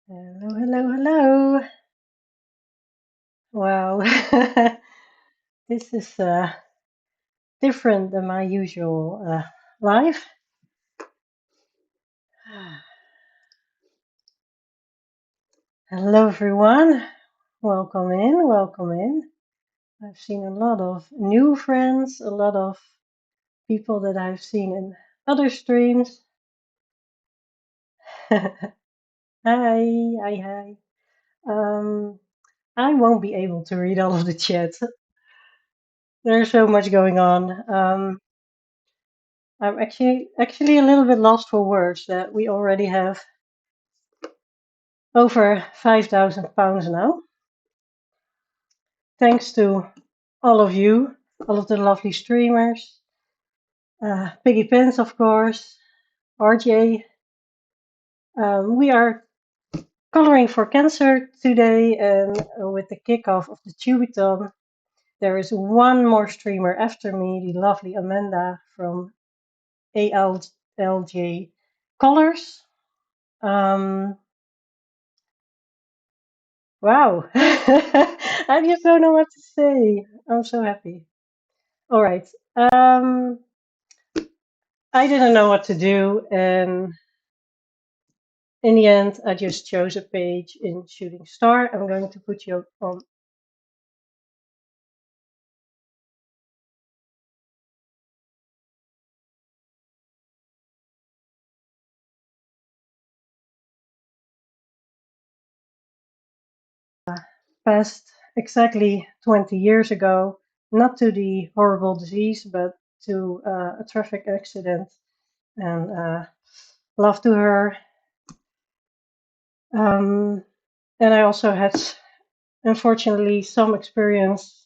Hello, hello, hello. Wow, this is different than my usual life. Hello, everyone. Welcome in, welcome in. I've seen a lot of new friends, a lot of people that I've seen in other streams. Hi, hi, hi. Um, I won't be able to read all of the chat. There's so much going on. I'm actually a little bit lost for words that we already have over £5,000 now. Thanks to all of you, all of the lovely streamers, Piggy Pins, of course, RJ. We are coloring for cancer today, and with the kickoff of the Tubithon, there is one more streamer after me, the lovely Amanda from ALJ Colors. Um, wow, I just don't know what to say. I'm so happy. All right. I didn't know what to do, and in the end, I just chose a page in Shooting Star. I'm going to put you on past exactly 20 years ago, not to the horrible disease, but to a traffic accident. And love to her. Um, and I also had, unfortunately, some experience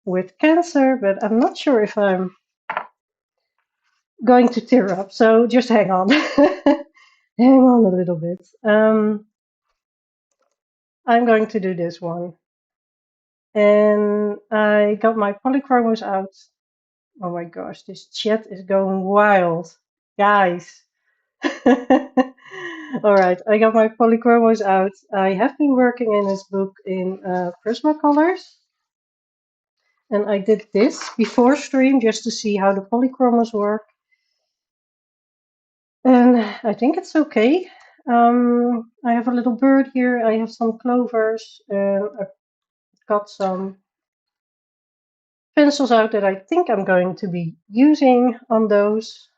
with cancer, but I'm not sure if I'm going to tear up. So just hang on. Hang on a little bit. I'm going to do this one. And I got my polychromos out. Oh my gosh, this chat is going wild. Guys. All right, I got my polychromos out. I have been working in this book in Prismacolors. And I did this before stream just to see how the polychromos work. And I think it's okay. I have a little bird here. I have some clovers. And I've got some pencils out that I think I'm going to be using on those.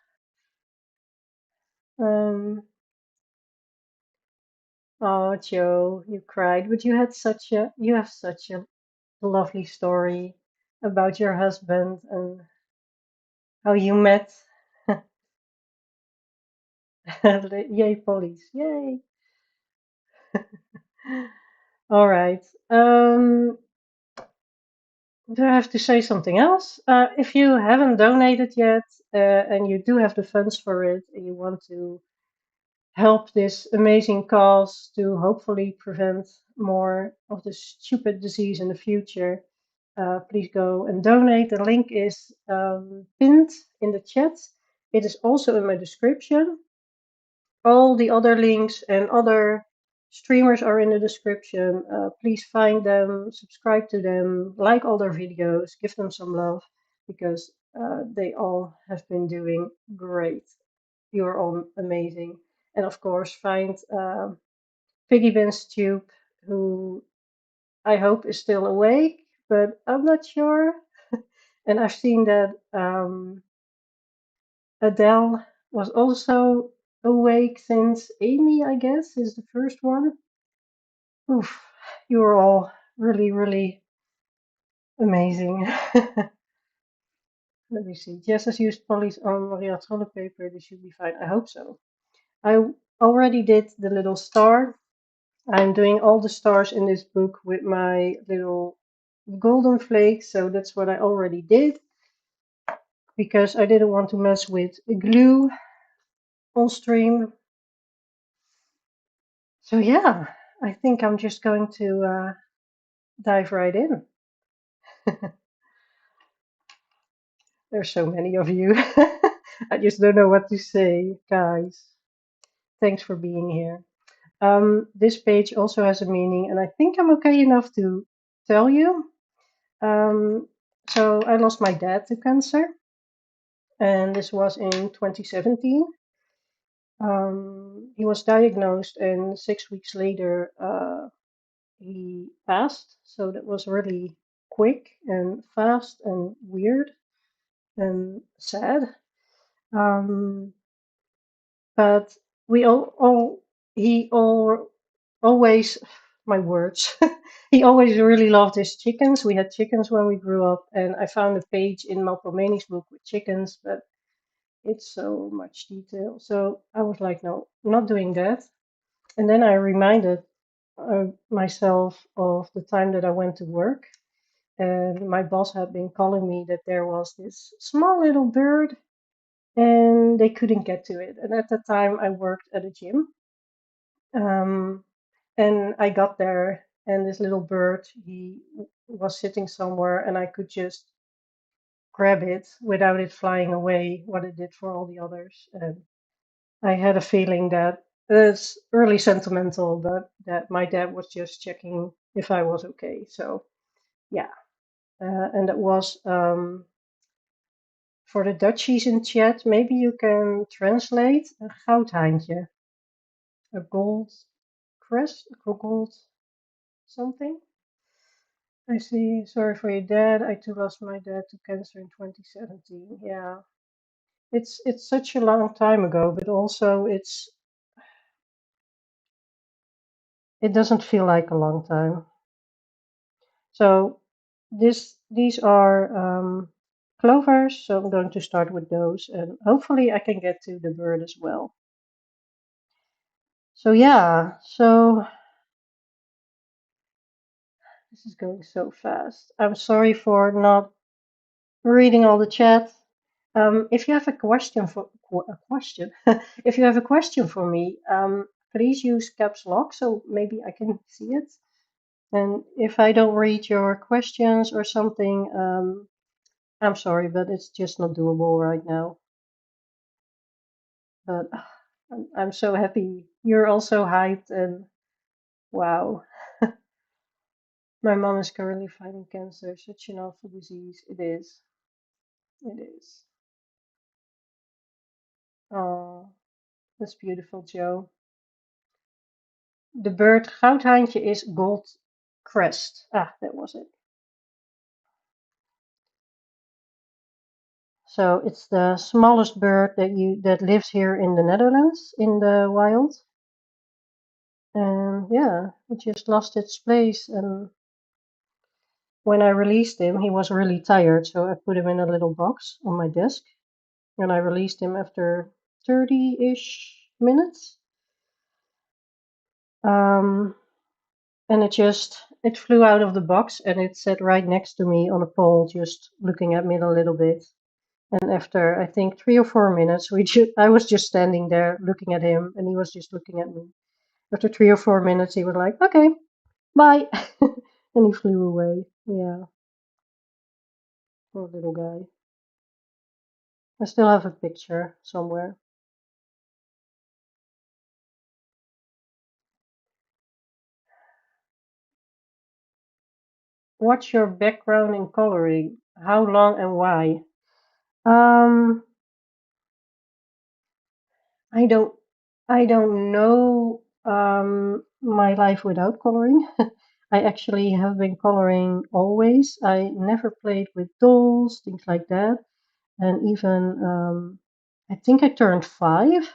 Um, oh, Joe, you cried, but you have such a lovely story about your husband and how you met. Yay, police! Yay! All right. Do I have to say something else? If you haven't donated yet, and you do have the funds for it, and you want to help this amazing cause to hopefully prevent more of this stupid disease in the future, please go and donate. The link is pinned in the chat. It is also in my description. All the other links and other streamers are in the description. Please find them, subscribe to them, like all their videos, give them some love because they all have been doing great. You're all amazing. And of course, find Piggy Ben's Tube, who I hope is still awake, but I'm not sure. And I've seen that Adele was also awake since Amy, I guess, is the first one. Oof, you're all really, really amazing. Let me see. Jess has used Polly's on Maria's toilet paper. This should be fine. I hope so. I already did the little star. I'm doing all the stars in this book with my little golden flakes. So that's what I already did because I didn't want to mess with glue on stream. So yeah, I think I'm just going to dive right in. There's so many of you. I just don't know what to say, guys. Thanks for being here. This page also has a meaning, and I think I'm okay enough to tell you. Um, so I lost my dad to cancer, and this was in 2017. He was diagnosed, and 6 weeks later, he passed. So that was really quick and fast and weird and sad. Um, but we he always, my words, he always really loved his chickens. We had chickens when we grew up, and I found a page in Malpomeni's book with chickens, but it's so much detail. So I was like, no, not doing that. And then I reminded myself of the time that I went to work, and my boss had been calling me that there was this small little bird and they couldn't get to it. And at the time, I worked at a gym. Um, and I got there, and this little bird, he was sitting somewhere, and I could just grab it without it flying away, what it did for all the others. And I had a feeling that it's really sentimental, but that my dad was just checking if I was okay. So, yeah. And that was for the Dutchies in chat. Maybe you can translate a goudhaantje, a gold crest, a gold something. I see. Sorry for your dad. I too lost my dad to cancer in 2017. Yeah, it's such a long time ago, but also it doesn't feel like a long time. So these are clovers. So I'm going to start with those, and hopefully I can get to the bird as well. So yeah, so this is going so fast. I'm sorry for not reading all the chat. If you have a question a question, if you have a question for me, please use caps lock so maybe I can see it. And if I don't read your questions or something, I'm sorry, but it's just not doable right now. But I'm so happy you're also hyped, and wow. My mom is currently fighting cancer, such an awful disease. It is. It is. Oh, that's beautiful, Joe. The bird goudhaantje is gold crest. Ah, that was it. So it's the smallest bird that lives here in the Netherlands in the wild. And yeah, it just lost its place. And when I released him, he was really tired, so I put him in a little box on my desk. And I released him after 30-ish minutes. Um, and it flew out of the box and it sat right next to me on a pole, just looking at me a little bit. And after I think 3 or 4 minutes, I was just standing there looking at him, and he was just looking at me. After 3 or 4 minutes, he was like, "Okay, bye," and he flew away. Yeah, poor little guy. I still have a picture somewhere. What's your background in coloring? How long and why? Um, I don't, I don't know my life without coloring. I actually have been coloring always. I never played with dolls, things like that. And even, I think I turned 5,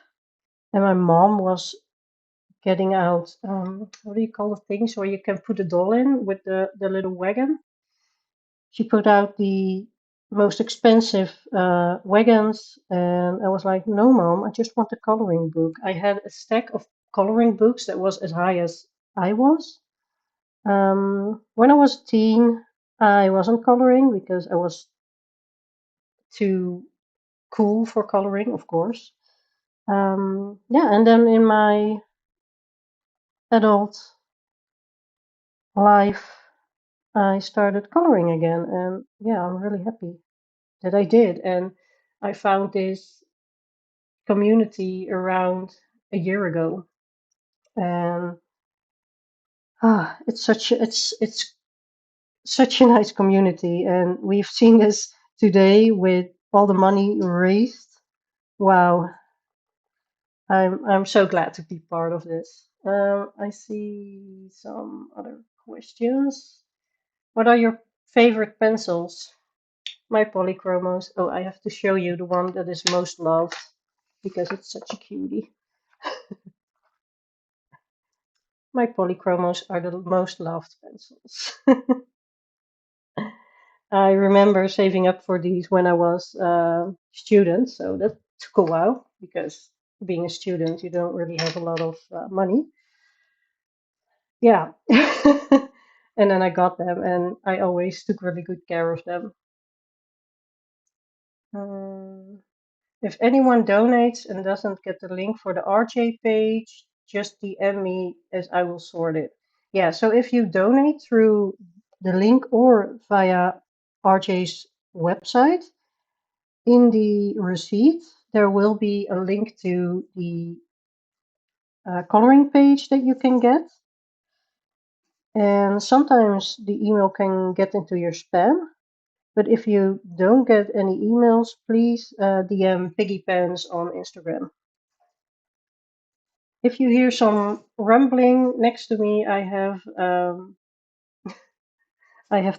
and my mom was getting out, what do you call the things where you can put a doll in with the little wagon? She put out the most expensive wagons, and I was like, no, mom, I just want a coloring book. I had a stack of coloring books that was as high as I was. When I was a teen, I wasn't coloring because I was too cool for coloring, of course. Yeah, and then in my adult life, I started coloring again, and yeah, I'm really happy that I did. And I found this community around a year ago, And it's such a nice community, and we've seen this today with all the money raised. Wow, I'm so glad to be part of this. I see some other questions. What are your favorite pencils? My polychromos. Oh, I have to show you the one that is most loved because it's such a cutie. My polychromos are the most loved pencils. I remember saving up for these when I was a student, so that took a while because being a student, you don't really have a lot of money. Yeah. And then I got them, and I always took really good care of them. Um, if anyone donates and doesn't get the link for the RJ page, just DM me as I will sort it. Yeah, so if you donate through the link or via RJ's website, in the receipt, there will be a link to the coloring page that you can get. And sometimes the email can get into your spam. But if you don't get any emails, please DM Piggy Pens on Instagram. If you hear some rumbling next to me, I have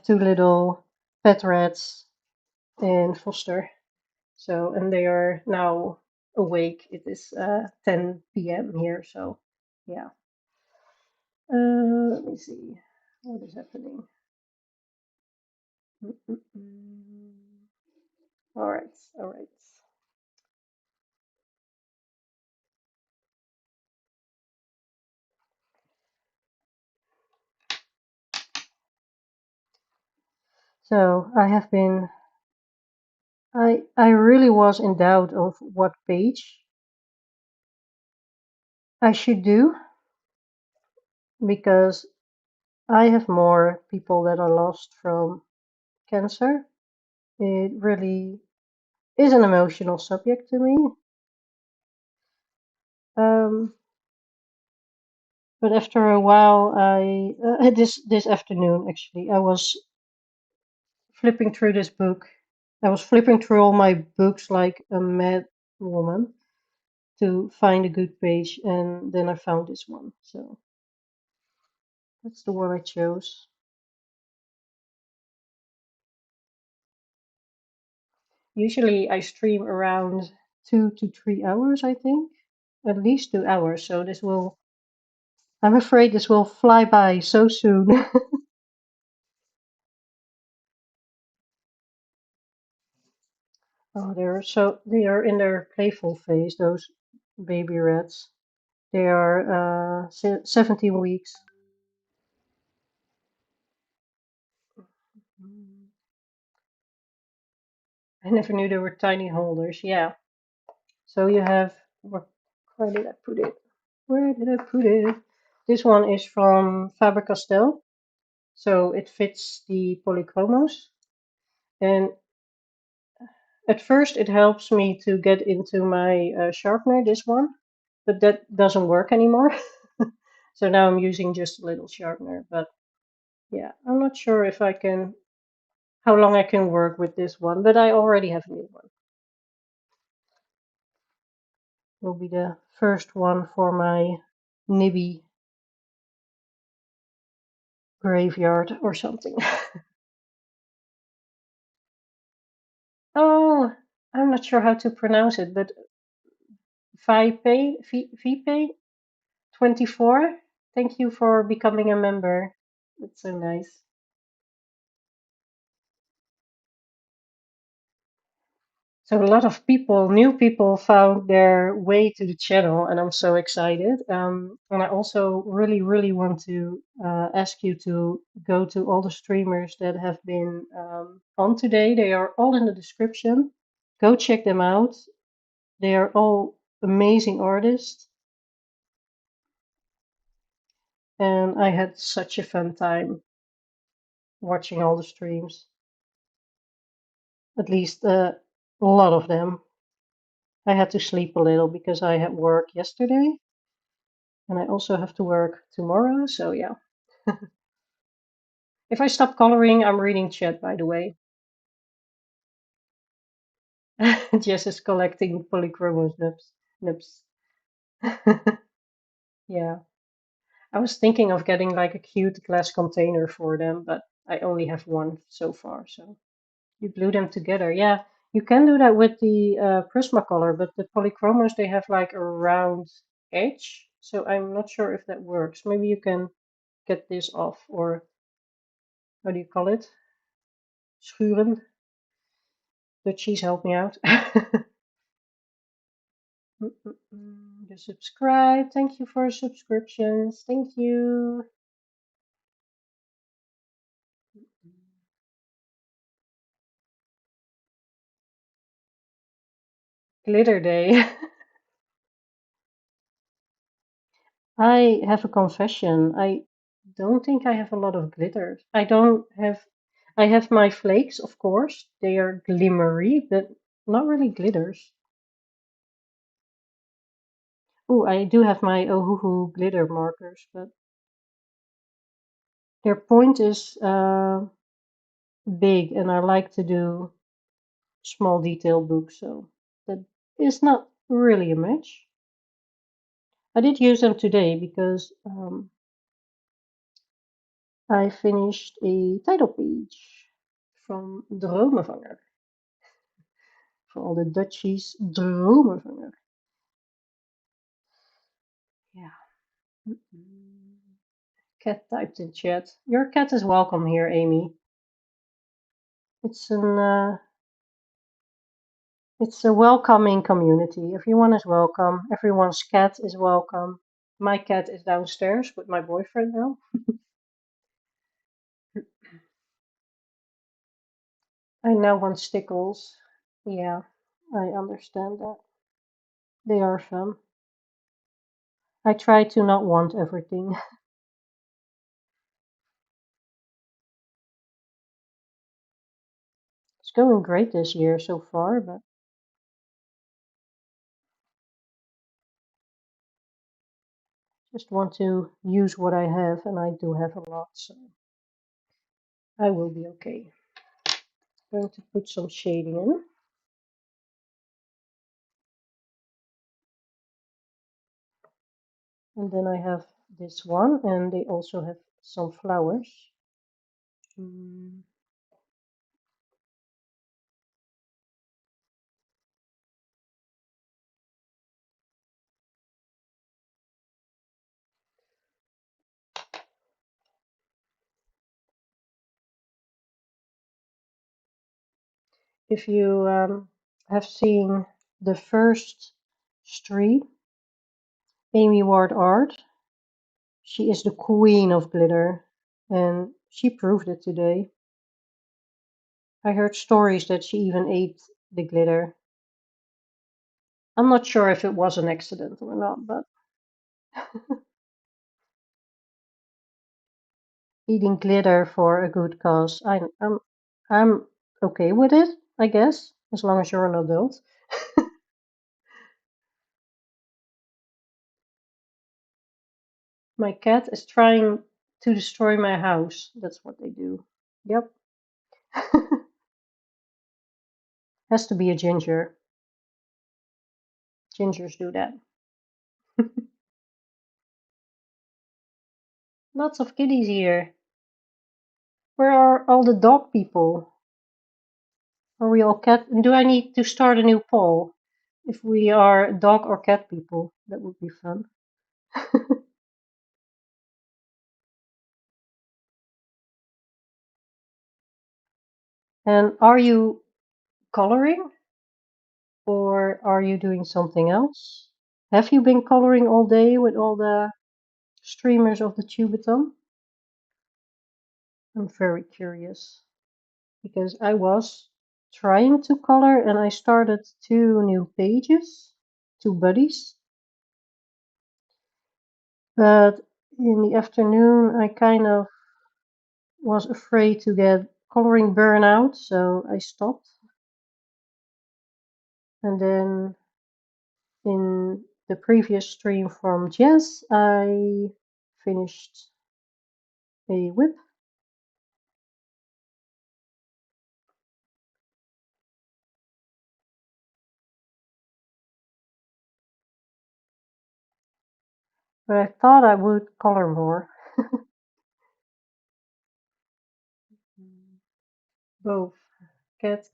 two little pet rats in foster. So, and they are now awake. It is 10 p.m. here, so yeah. Let me see what is happening. Mm-mm-mm. All right, all right. So I really was in doubt of what page I should do because I have more people that are lost from cancer. It really is an emotional subject to me. Um, but after a while, this afternoon actually, I was flipping through this book. I was flipping through all my books like a mad woman to find a good page, and then I found this one. So that's the one I chose. Usually I stream around 2 to 3 hours, I think. At least 2 hours. So I'm afraid this will fly by so soon. Oh, they are in their playful phase, those baby rats. They are 17 weeks. I never knew there were tiny holders. Yeah. So you have, where did I put it? Where did I put it? This one is from Faber-Castell. So it fits the polychromos. And at first it helps me to get into my sharpener, this one, but that doesn't work anymore. So now I'm using just a little sharpener. But yeah, I'm not sure if I can, how long I can work with this one, but I already have a new one. Will be the first one for my Nibby graveyard or something. Oh, I'm not sure how to pronounce it, but Vipe 24. Thank you for becoming a member. That's so nice. So a lot of people, new people, found their way to the channel, and I'm so excited. And I also really, really want to ask you to go to all the streamers that have been on today. They are all in the description. Go check them out. They are all amazing artists, and I had such a fun time watching all the streams. At least a lot of them. I had to sleep a little because I had work yesterday. And I also have to work tomorrow, so yeah. If I stop coloring, I'm reading chat, by the way. Jess is collecting polychromos nibs. Yeah. I was thinking of getting like a cute glass container for them, but I only have one so far, so you glue them together. Yeah, you can do that with the Prismacolor, but the polychromos, they have like a round edge, so I'm not sure if that works. Maybe you can get this off, or how do you call it? Schuren. Dutchies, help me out. The subscribe. Thank you for subscriptions. Thank you. Glitter day. I have a confession. I don't think I have a lot of glitter. I don't have. I have my flakes, of course. They are glimmery, but not really glitters. Oh, I do have my Ohuhu glitter markers, but their point is big, and I like to do small detail books, so that is not really a match. I did use them today because I finished a title page from Dromenvanger. For all the Dutchies, Dromenvanger. Yeah. Cat typed in chat. Your cat is welcome here, Amy. It's an it's a welcoming community. Everyone is welcome. Everyone's cat is welcome. My cat is downstairs with my boyfriend now. I now want stickles. Yeah, I understand that. They are fun. I try to not want everything. It's going great this year so far, but just want to use what I have, and I do have a lot, so I will be okay. Going to put some shading in. And then I have this one, and they also have some flowers. Mm. If you have seen the first stream, Amy Ward Art, she is the queen of glitter, and she proved it today. I heard stories that she even ate the glitter. I'm not sure if it was an accident or not, but eating glitter for a good cause, I'm okay with it, I guess, as long as you're an adult. My cat is trying to destroy my house. That's what they do. Yep. Has to be a ginger. Gingers do that. Lots of kitties here. Where are all the dog people? Are we all cat? Do I need to start a new poll? If we are dog or cat people, that would be fun. And are you coloring or are you doing something else? Have you been coloring all day with all the streamers of the Tubithon? I'm very curious because I was trying to color and I started 2 new pages, 2 buddies, but in the afternoon I kind of was afraid to get coloring burnout, so I stopped. And then in the previous stream from Jess, I finished a whip. But I thought I would color more. Both cat,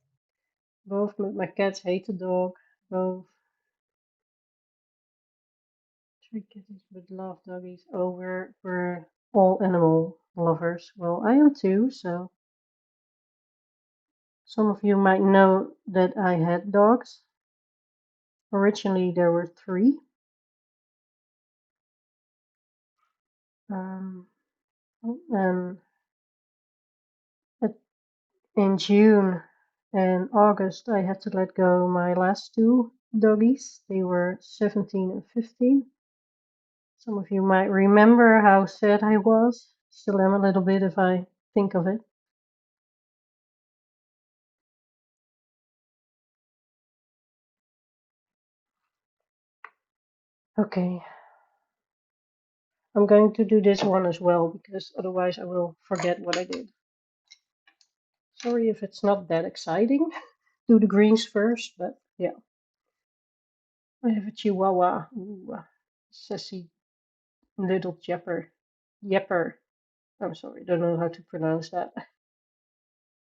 both my cats hate the dog. Both three kittens but love doggies. Oh, we're all animal lovers. Well, I am too. So some of you might know that I had dogs. Originally there were three. Um, and in June and August, I had to let go my last two doggies. They were 17 and 15. Some of you might remember how sad I was. Still am a little bit if I think of it. Okay, I'm going to do this one as well because otherwise I will forget what I did. Sorry if it's not that exciting. Do the greens first, but yeah. I have a Chihuahua. Ooh, sassy little Yepper. I'm sorry, don't know how to pronounce that.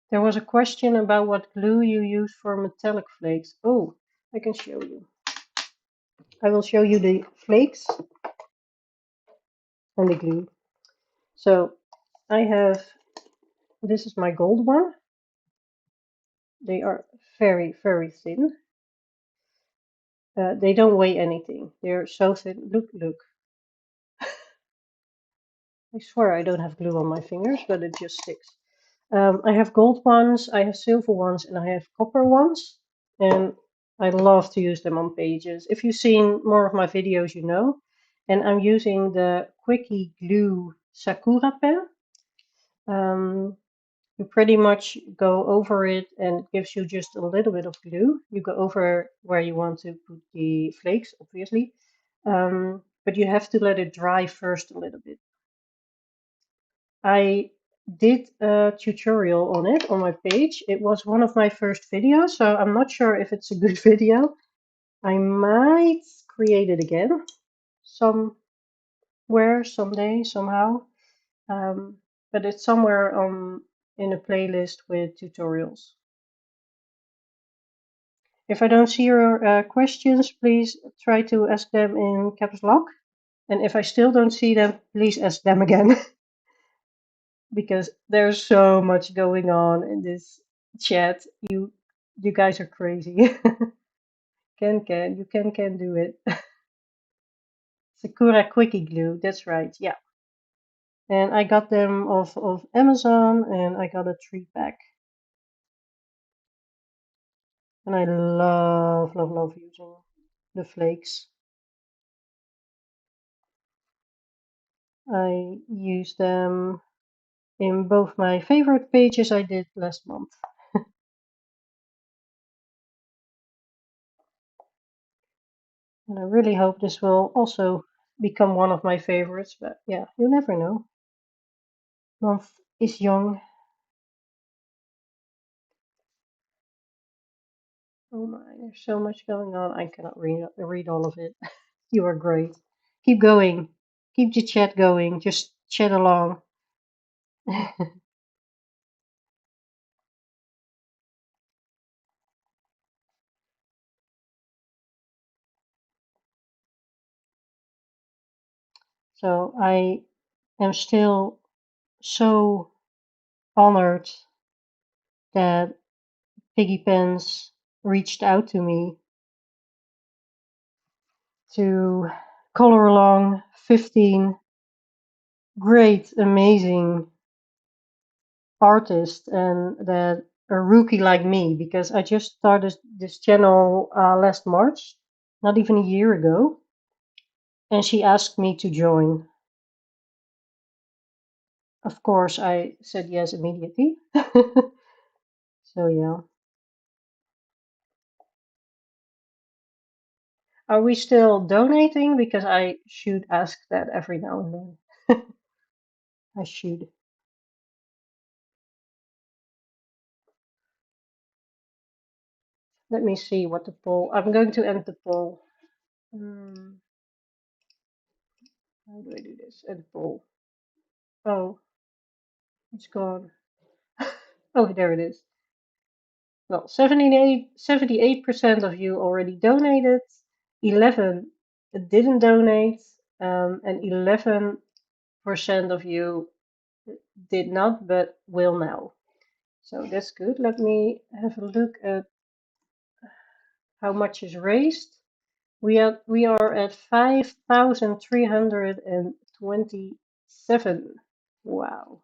There was a question about what glue you use for metallic flakes. Oh, I can show you. I will show you the flakes and the glue. So I have, this is my gold one. They are very, very thin. They don't weigh anything. They're so thin. Look, look. I swear I don't have glue on my fingers, but it just sticks. I have gold ones, I have silver ones, and I have copper ones. And I love to use them on pages. If you've seen more of my videos, you know. And I'm using the Quickie Glue Sakura pen. You pretty much go over it and it gives you just a little bit of glue. You go over where you want to put the flakes, obviously. But you have to let it dry first a little bit. I did a tutorial on it on my page. It was one of my first videos, so I'm not sure if it's a good video. I might create it again somewhere, someday, somehow. But it's somewhere on in a playlist with tutorials. If I don't see your questions, please try to ask them in caps lock. And if I still don't see them, please ask them again. Because there's so much going on in this chat. You guys are crazy. You can do it. Sakura Quickie Glue, that's right, yeah. And I got them off of Amazon and I got a 3-pack. And I love, love, love using the flakes. I use them in both my favorite pages I did last month. And I really hope this will also become one of my favorites, but yeah, you never know. Month is young. Oh my, there's so much going on. I cannot read all of it. You are great. Keep going. Keep the chat going. Just chat along. So I am still so honored that Piggy Pens reached out to me to color along 15 great, amazing artists and that a rookie like me, because I just started this channel last March, not even a year ago, and she asked me to join. Of course, I said yes immediately. So yeah. Are we still donating? Because I should ask that every now and then. I should. Let me see what the poll. I'm going to end the poll. How do I do this? End poll. Oh, it's gone. Oh, there it is. Well, 78% of you already donated. 11 didn't donate, and 11% of you did not, but will now. So that's good. Let me have a look at how much is raised. We are at 5,327. Wow,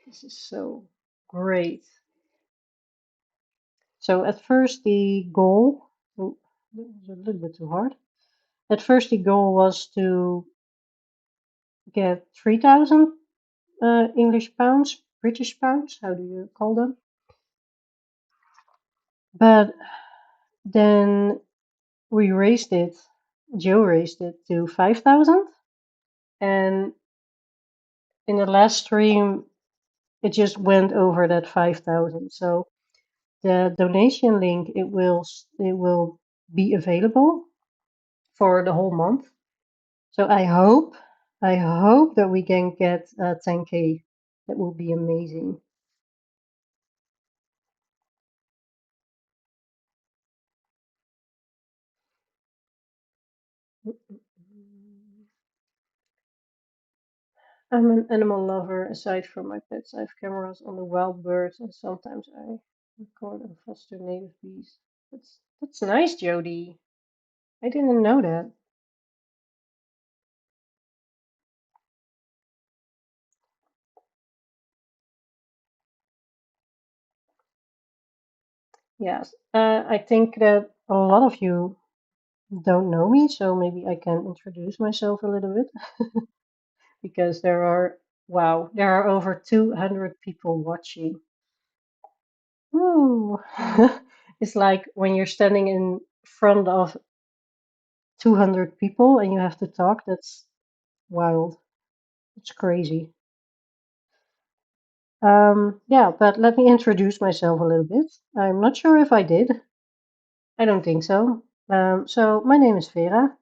this is so great. So at first the goal, oh, that was a little bit too hard. At first the goal was to get 3,000 English pounds, British pounds, how do you call them? But then we raised it, Joe raised it to 5,000, and in the last stream it just went over that 5,000. So the donation link, it will be available for the whole month. So I hope that we can get 10K. That will be amazing. I'm an animal lover. Aside from my pets, I have cameras on the wild birds, and sometimes I record and foster native bees. That's nice, Jody. I didn't know that. Yes, I think that a lot of you don't know me, so maybe I can introduce myself a little bit because there are over 200 people watching. Woo! It's like when you're standing in front of 200 people and you have to talk. That's wild. It's crazy. Yeah, but let me introduce myself a little bit. I'm not sure if I did. I don't think so. So my name is Vera.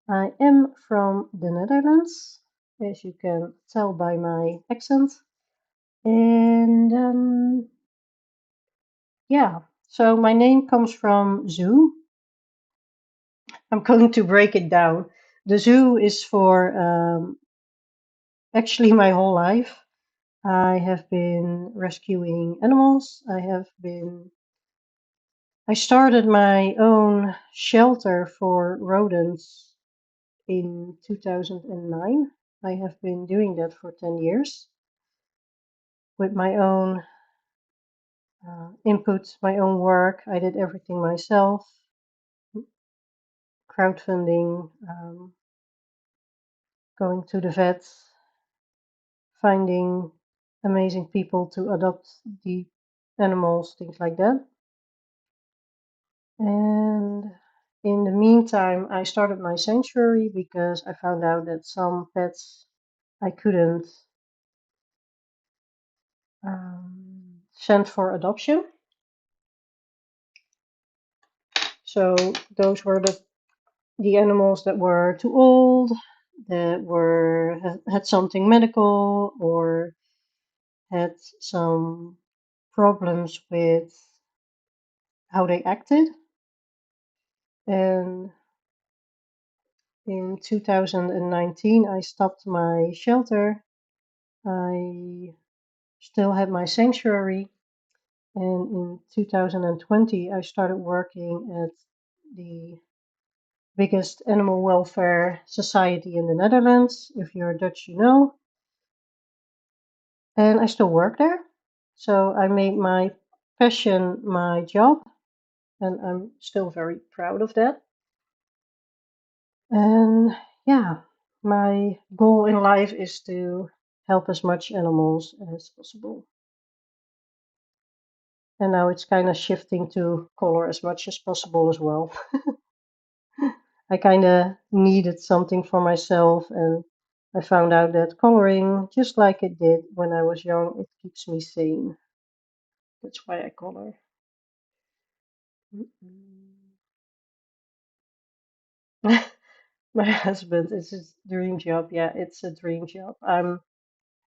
I am from the Netherlands, as you can tell by my accent. And yeah, so my name comes from zoo. I'm going to break it down. The zoo is for actually my whole life. I have been rescuing animals. I started my own shelter for rodents in 2009. I have been doing that for 10 years with my own input, my own work. I did everything myself, crowdfunding, going to the vets, finding amazing people to adopt the animals, things like that. And in the meantime, I started my sanctuary because I found out that some pets I couldn't send for adoption. So those were the animals that were too old, that had something medical, or had some problems with how they acted. And in 2019, I stopped my shelter. I still had my sanctuary. And in 2020, I started working at the biggest animal welfare society in the Netherlands. If you're Dutch, you know. And I still work there. So I made my passion my job, and I'm still very proud of that. And yeah, my goal in life is to help as much animals as possible. And now it's kind of shifting to color as much as possible as well. I kind of needed something for myself, and I found out that coloring, just like it did when I was young, it keeps me sane. That's why I color. Mm-mm. My husband, it's his dream job. Yeah, it's a dream job.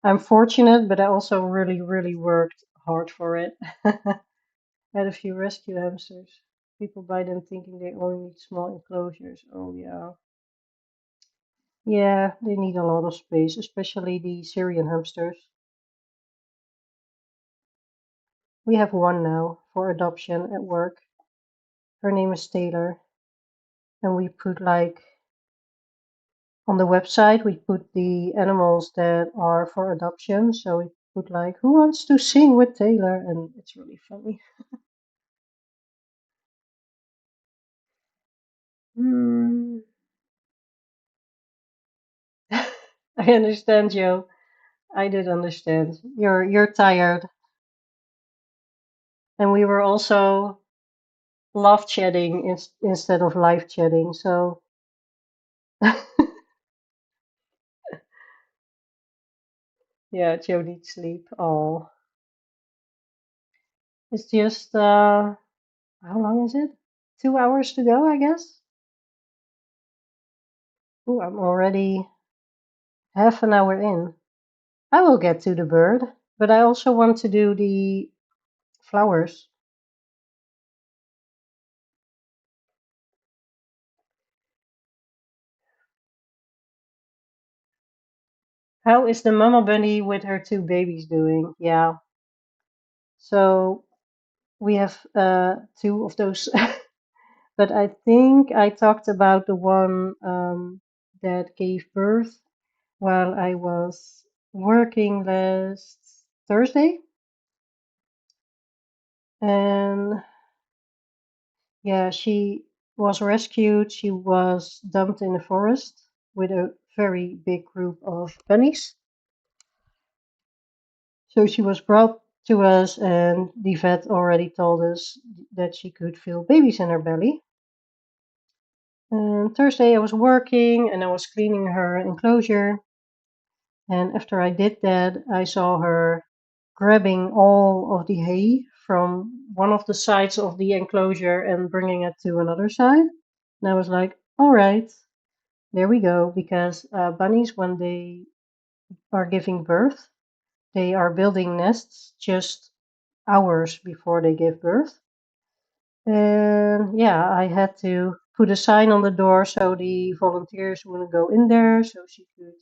I'm fortunate, but I also really, really worked hard for it. Had a few rescue hamsters. People buy them thinking they only need small enclosures. Oh yeah. Yeah, they need a lot of space, especially the Syrian hamsters. We have one now for adoption at work. Her name is Taylor, and we put like on the website we put the animals that are for adoption. So we put like who wants to sing with Taylor, and it's really funny. Hmm. I understand, Joe. I did understand. You're tired, and we were also love chatting instead of live chatting. So yeah, Joe needs sleep. Oh, it's just how long is it? 2 hours to go, I guess. Ooh, I'm already half an hour in. I will get to the bird, but I also want to do the flowers. How is the mama bunny with her two babies doing? Yeah, so we have two of those, but I think I talked about the one that gave birth while I was working last Thursday. And yeah, she was rescued. She was dumped in the forest with a very big group of bunnies. So she was brought to us, and the vet already told us that she could feel babies in her belly. And Thursday I was working and I was cleaning her enclosure. And after I did that, I saw her grabbing all of the hay from one of the sides of the enclosure and bringing it to another side. And I was like, all right, there we go. Because bunnies, when they are giving birth, they are building nests just hours before they give birth. And yeah, I had to put a sign on the door so the volunteers wouldn't go in there so she could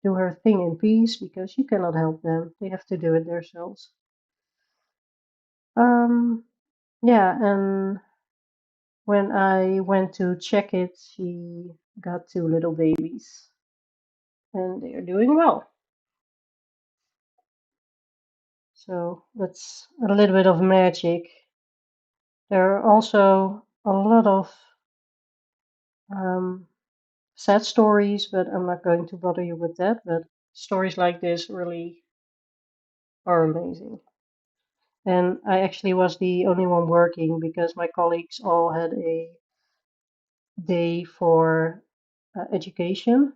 do her thing in peace because you cannot help them. They have to do it themselves. Um, yeah, and when I went to check it, she got two little babies and they are doing well. So that's a little bit of magic. There are also a lot of um, sad stories, but I'm not going to bother you with that. But stories like this really are amazing. And I actually was the only one working because my colleagues all had a day for education,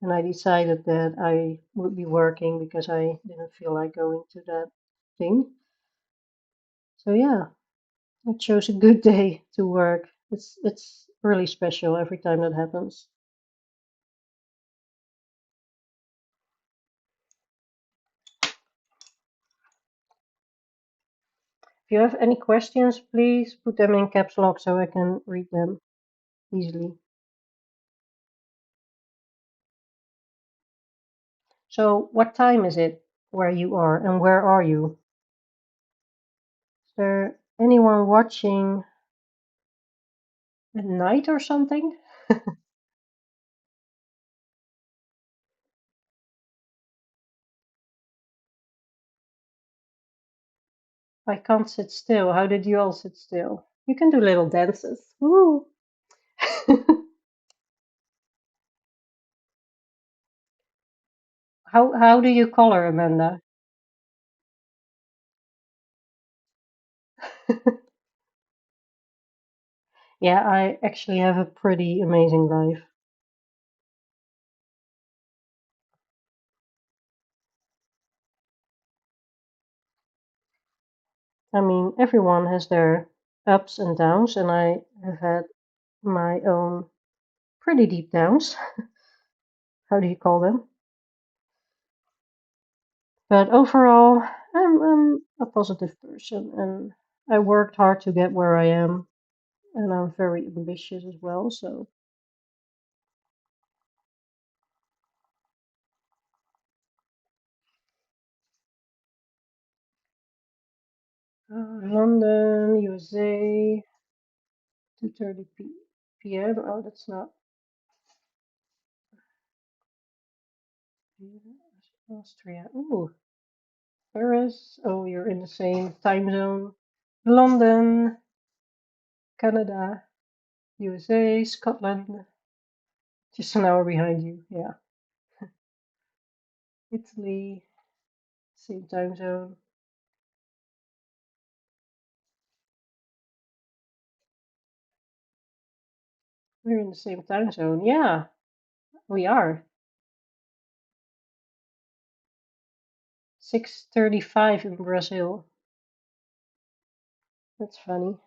and I decided that I would be working because I didn't feel like going to that thing. So yeah, I chose a good day to work. It's really special every time that happens. If you have any questions, please put them in caps lock so I can read them easily. So, what time is it where you are and where are you? Is there anyone watching at night or something? I can't sit still. How did you all sit still? You can do little dances. Woo! How do you color, Amanda? Yeah, I actually have a pretty amazing life. I mean, everyone has their ups and downs, and I have had my own pretty deep downs. How do you call them? But overall, I'm a positive person, and I worked hard to get where I am, and I'm very ambitious as well. So, London, USA, 2:30 p.m. Oh, that's not Austria. Ooh, Paris. Oh, you're in the same time zone. London, Canada, USA, Scotland. Just an hour behind you. Yeah. Italy, same time zone. We're in the same time zone. Yeah, we are. 6:35 in Brazil. That's funny.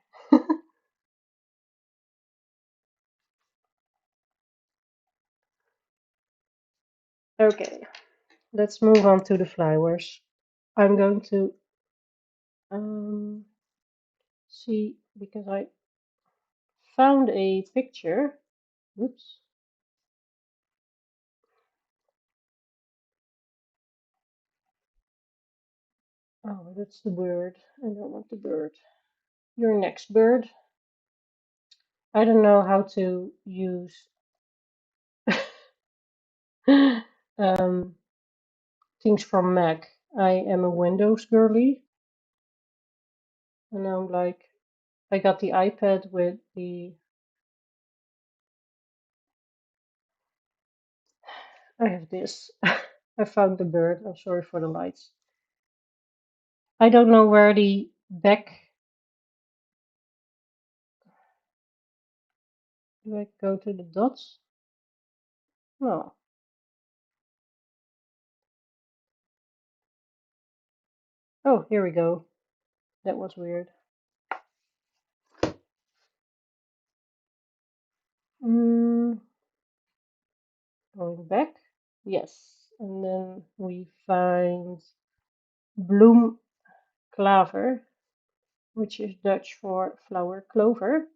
Okay, let's move on to the flowers. I'm going to see because I found a picture. Oops. Oh, that's the bird. I don't want the bird. Your next bird. I don't know how to use um, things from Mac. I am a Windows girly, and I'm like, I got the iPad with the. I have this. I found the bird. I'm sorry for the lights. I don't know where the back. Do I go to the dots? No. Oh, here we go. That was weird. Mm, going back. Yes. And then we find bloem klaver, which is Dutch for flower clover.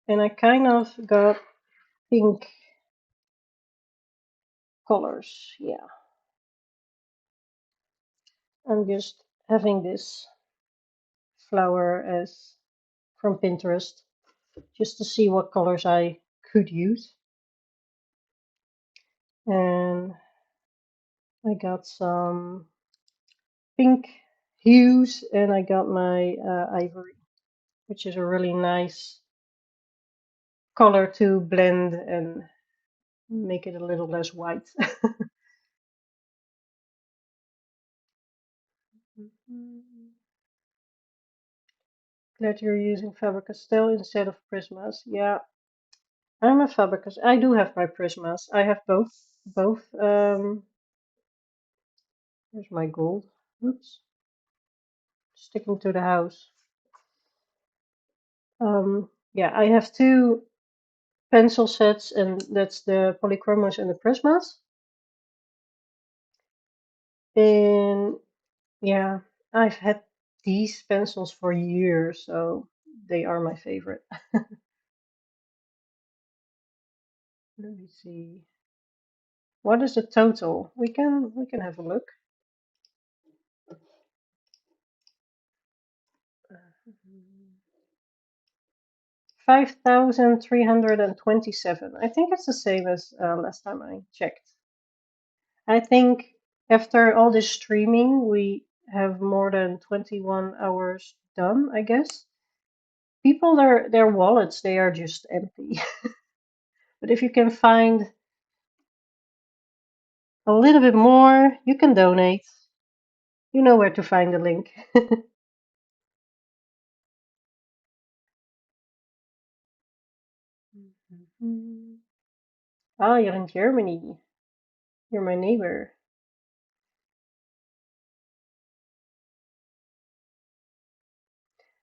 And I kind of got pink colors. Yeah. I'm just having this flower as from Pinterest just to see what colors I could use. And I got some pink hues and I got my ivory, which is a really nice color to blend and make it a little less white. Glad you're using Faber-Castell instead of Prismas. Yeah, I'm a Faber-Castell. I do have my Prismas. I have both. Both. Here's my gold. Oops. Sticking to the house. Yeah, I have two pencil sets, and that's the Polychromos and the Prismas. And yeah, I've had these pencils for years, so they are my favorite. Let me see. What is the total? We can have a look. 5,327. I think it's the same as last time I checked. I think after all this streaming, we have more than 21 hours done, I guess. People, their wallets, they are just empty. But if you can find a little bit more, you can donate. You know where to find the link. Mm. Ah, you're in Germany. You're my neighbor.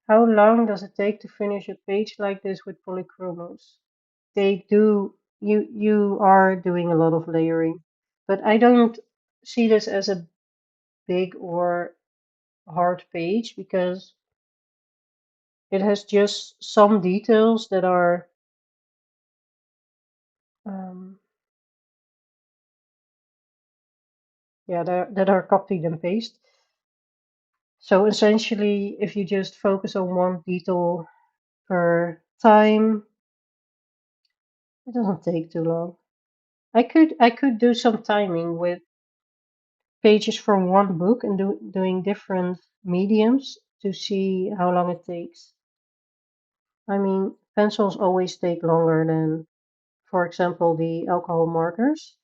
How long does it take to finish a page like this with polychromos? They do, you are doing a lot of layering, but I don't see this as a big or hard page because it has just some details that are um, yeah, that are copied and paste. So essentially, if you just focus on one detail per time, it doesn't take too long. I could do some timing with pages from one book and doing different mediums to see how long it takes. I mean, pencils always take longer than, for example, the alcohol markers.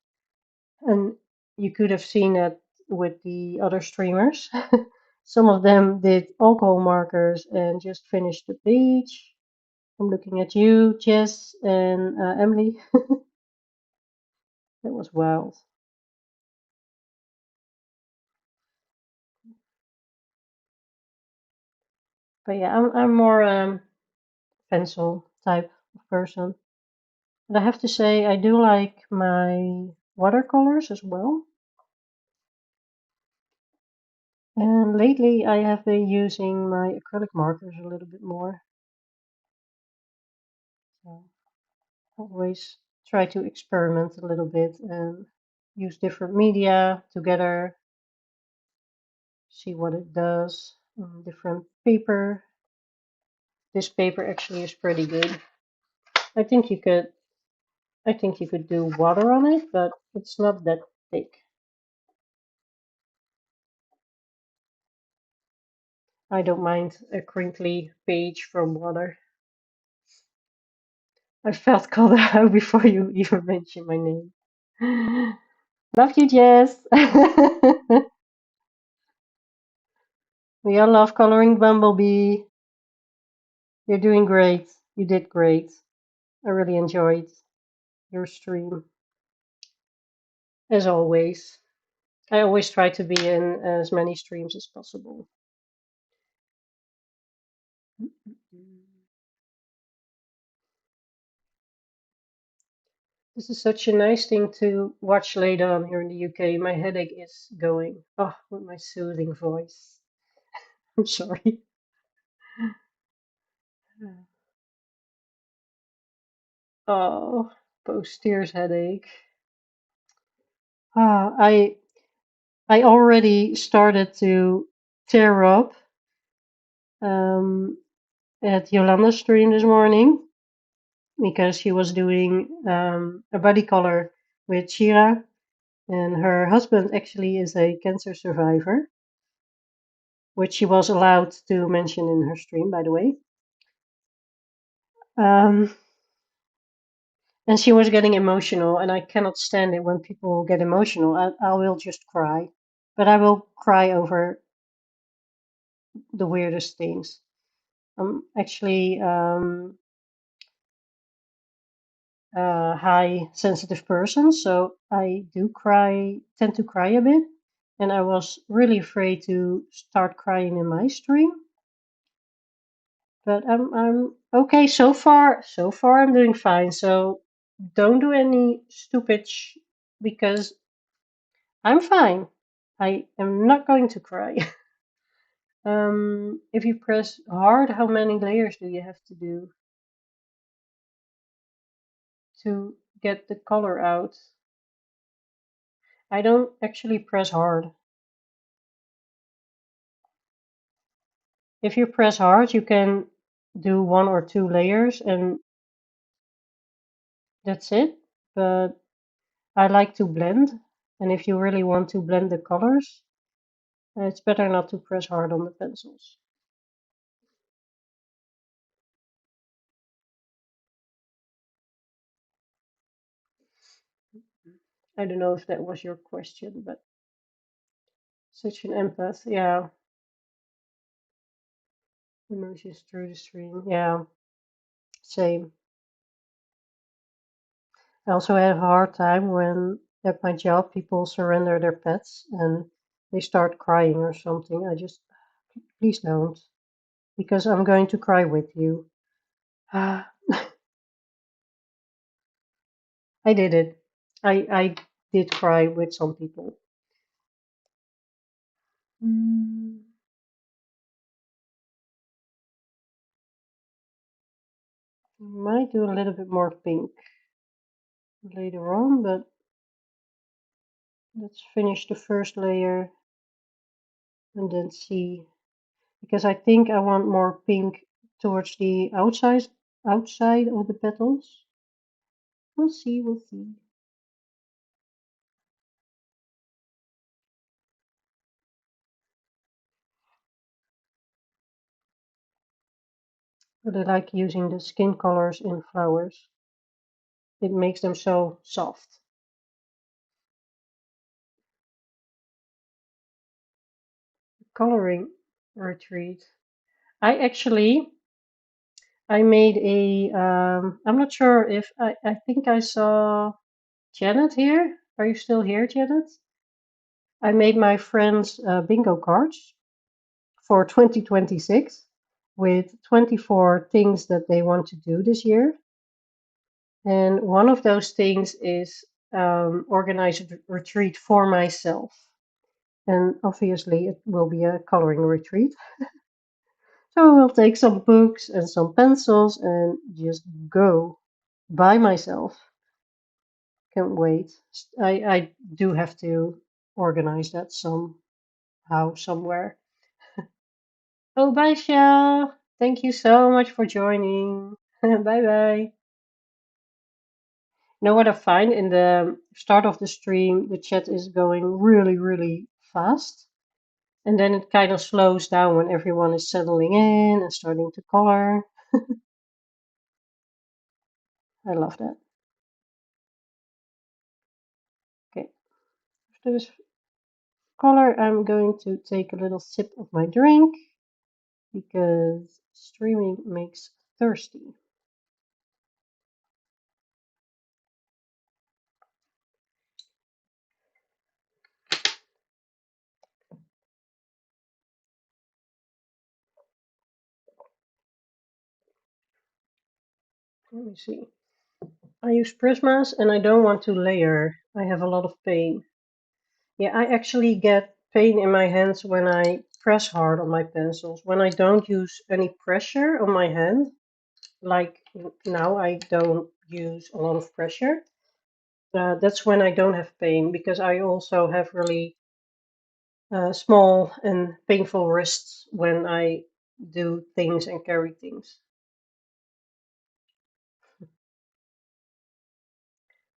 And you could have seen that with the other streamers. Some of them did alcohol markers and just finished the page. I'm looking at you, Jess, and Emily. That was wild. But yeah, I'm more pencil type of person. But I have to say, I do like my watercolors as well. And lately, I have been using my acrylic markers a little bit more. So always try to experiment a little bit and use different media together, see what it does on different paper. This paper actually is pretty good. I think you could I think you could do water on it, but it's not that thick. I don't mind a crinkly page from water. I felt called out before you even mentioned my name. Love you, Jess. We all love coloring Bumblebee. You're doing great. You did great. I really enjoyed your stream, as always. I always try to be in as many streams as possible. This is such a nice thing to watch later on here in the UK. My headache is going. Oh, with my soothing voice. I'm sorry. Oh, post tears headache. Ah, I already started to tear up um, at Yolanda's stream this morning because she was doing a body color with Shira, and her husband actually is a cancer survivor, which she was allowed to mention in her stream, by the way. Um, and she was getting emotional, and I cannot stand it when people get emotional. I will just cry, but I will cry over the weirdest things. I'm actually a high sensitive person, so I do cry, tend to cry a bit, and I was really afraid to start crying in my stream. But I'm okay so far. So far, I'm doing fine. So don't do any stupid because I'm fine. I am not going to cry. If you press hard, how many layers do you have to do to get the color out? I don't actually press hard. If you press hard, you can do one or two layers and that's it. But I like to blend. And if you really want to blend the colors, it's better not to press hard on the pencils. I don't know if that was your question, but such an empath. Yeah, emotions through the stream. Yeah, same. I also have a hard time when at my job people surrender their pets and they start crying or something. I just, please don't, because I'm going to cry with you. I did it. I did cry with some people. Mm, might do a little bit more pink later on, but let's finish the first layer and then see. Because I think I want more pink towards the outside of the petals. We'll see, we'll see. But I like using the skin colors in flowers. It makes them so soft. Coloring retreat. I made a I'm not sure if I think I saw Janet here. Are you still here, Janet? I made my friends bingo cards for 2026 with 24 things that they want to do this year. And one of those things is organize a retreat for myself. And obviously, it will be a coloring retreat. So I will take some books and some pencils and just go by myself. Can't wait. I do have to organize that somehow, somewhere. Oh, bye, Shell. Thank you so much for joining. Bye bye. You know what I find in the start of the stream, the chat is going really, really fast. And then it kind of slows down when everyone is settling in and starting to color. I love that. Okay, after this color, I'm going to take a little sip of my drink because streaming makes thirsty. Let me see. I use Prismas and I don't want to layer. I have a lot of pain. Yeah, I actually get pain in my hands when I press hard on my pencils. When I don't use any pressure on my hand, like now I don't use a lot of pressure. That's when I don't have pain because I also have really small and painful wrists when I do things and carry things.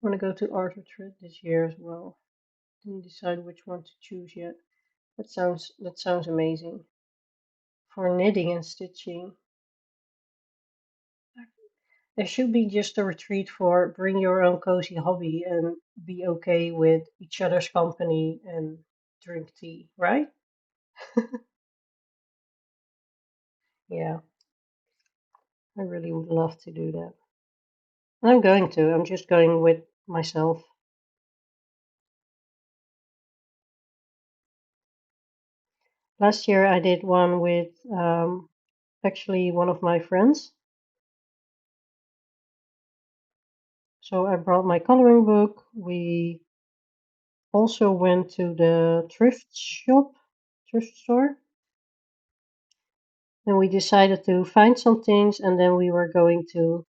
I want to go to art retreat this year as well. Didn't decide which one to choose yet. That sounds amazing. For knitting and stitching, there should be just a retreat for bring your own cozy hobby and be okay with each other's company and drink tea, right? Yeah, I really would love to do that. I'm going to. I'm just going with myself. Last year I did one with actually one of my friends. So I brought my coloring book. We also went to the thrift store, and we decided to find some things and then we were going to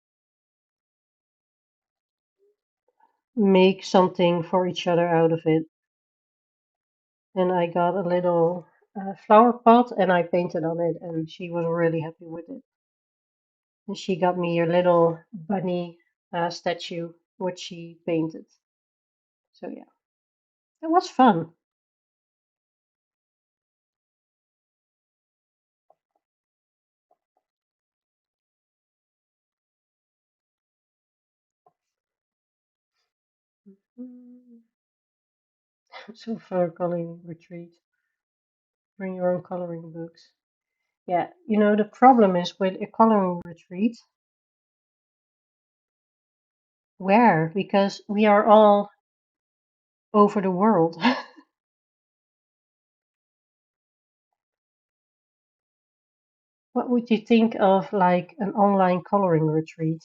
make something for each other out of it. And I got a little flower pot and I painted on it, and she was really happy with it. And she got me a little bunny statue, which she painted. So yeah, it was fun. Mm. So for a coloring retreat, bring your own coloring books. Yeah, the problem is with a coloring retreat, Where? Because we are all over the world. What would you think of like an online coloring retreat?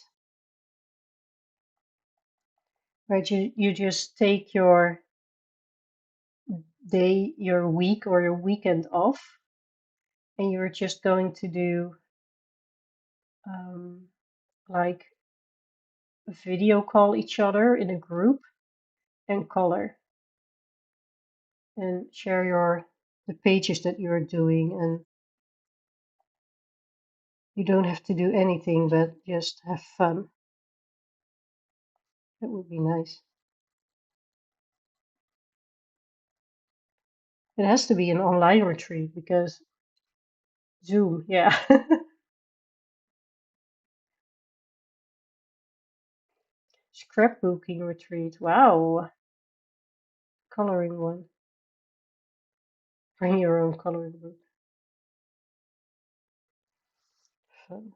Right, you just take your day, your week or your weekend off, and you're just going to do um, like video call each other in a group and color and share your the pages that you're doing, and you don't have to do anything but just have fun. That would be nice. It has to be an online retreat because Zoom, yeah. Scrapbooking retreat. Wow. Coloring one. Bring your own coloring book. Fun.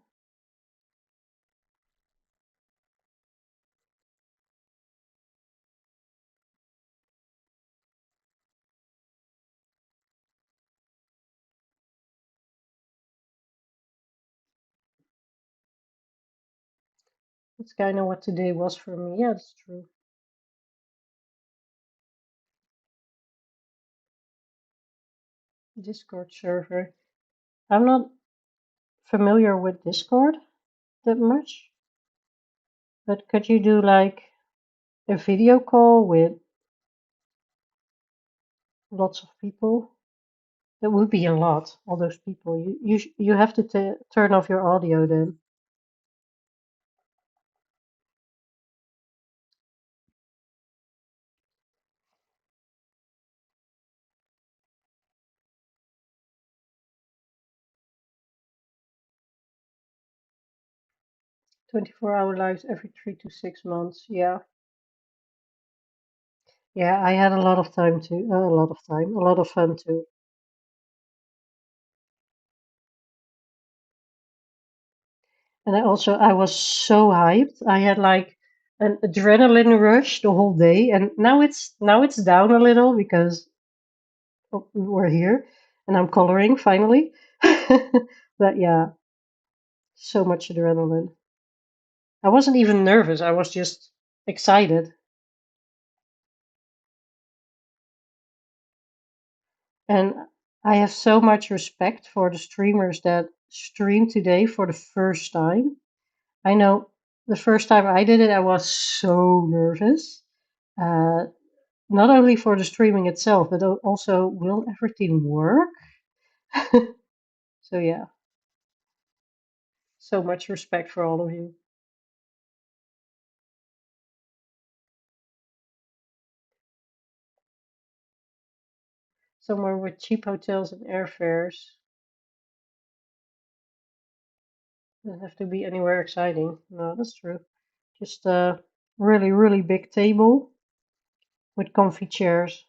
That's kind of what today was for me. Yeah, that's true. Discord server. I'm not familiar with Discord that much, but could you do like a video call with lots of people? That would be a lot, all those people. You have to turn off your audio then. — 24-hour lives every 3 to 6 months. Yeah. Yeah, I had a lot of time too. A lot of fun too. And I was so hyped. I had like an adrenaline rush the whole day, and now it's down a little because we're here and I'm coloring finally. But yeah, so much adrenaline. I wasn't even nervous. I was just excited. And I have so much respect for the streamers that stream today for the first time. I know the first time I did it, I was so nervous. Uh, Not only for the streaming itself, but also will everything work? So yeah, so much respect for all of you. Somewhere with cheap hotels and airfares. Doesn't have to be anywhere exciting. No, that's true. Just a really, really big table with comfy chairs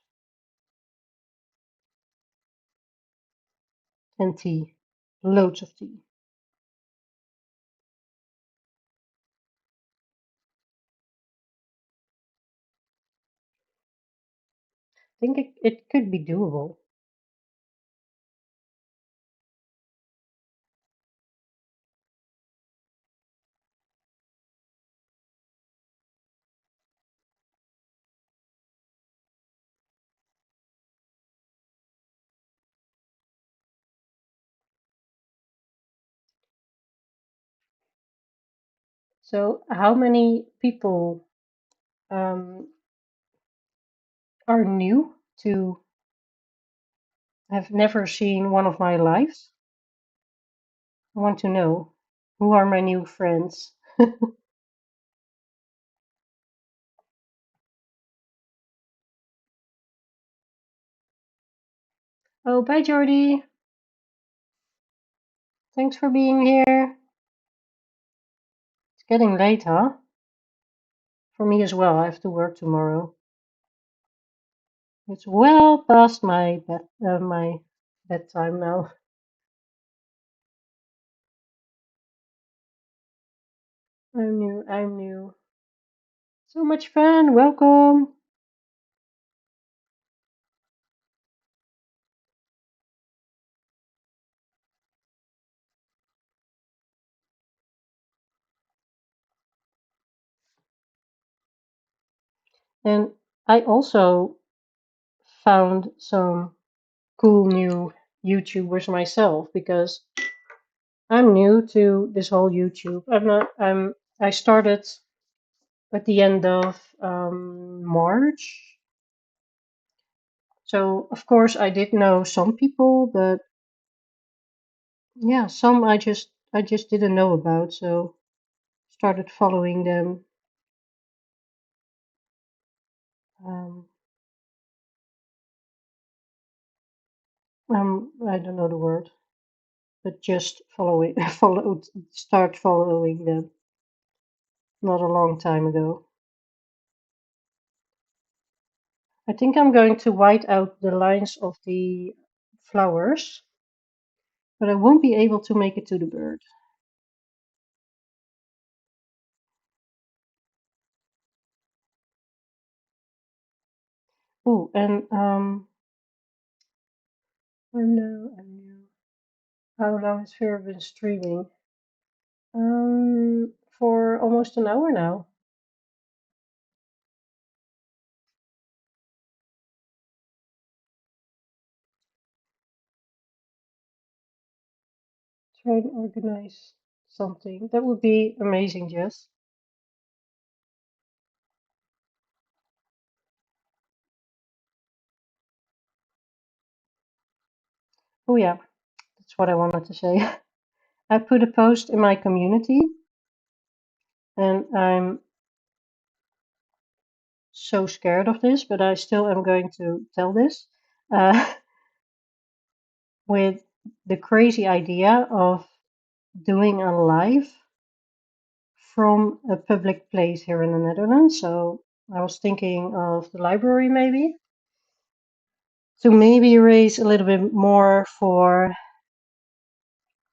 and tea. Loads of tea. I think it could be doable. So, how many people um, are new to have never seen one of my lives? I want to know who are my new friends. Oh, bye, Jordy. Thanks for being here. It's getting late, huh? For me as well. I have to work tomorrow. It's well past my bedtime now. I'm new. I'm new. So much fun. Welcome. And I also found some cool new YouTubers myself because I'm new to this whole YouTube. I started at the end of March. So of course I did know some people, but yeah, some I just didn't know about, so started following them. Um, I don't know the word, but just following, start following them. Not a long time ago. I think I'm going to white out the lines of the flowers, but I won't be able to make it to the bird. Oh, and I'm new. How long has Vera been streaming? For almost an hour now. Try and organize something. That would be amazing, Jess. Oh yeah, that's what I wanted to say. I put a post in my community, and I'm so scared of this, but I still am going to tell this. Uh, with the crazy idea of doing a live from a public place here in the Netherlands. So I was thinking of the library maybe to maybe raise a little bit more for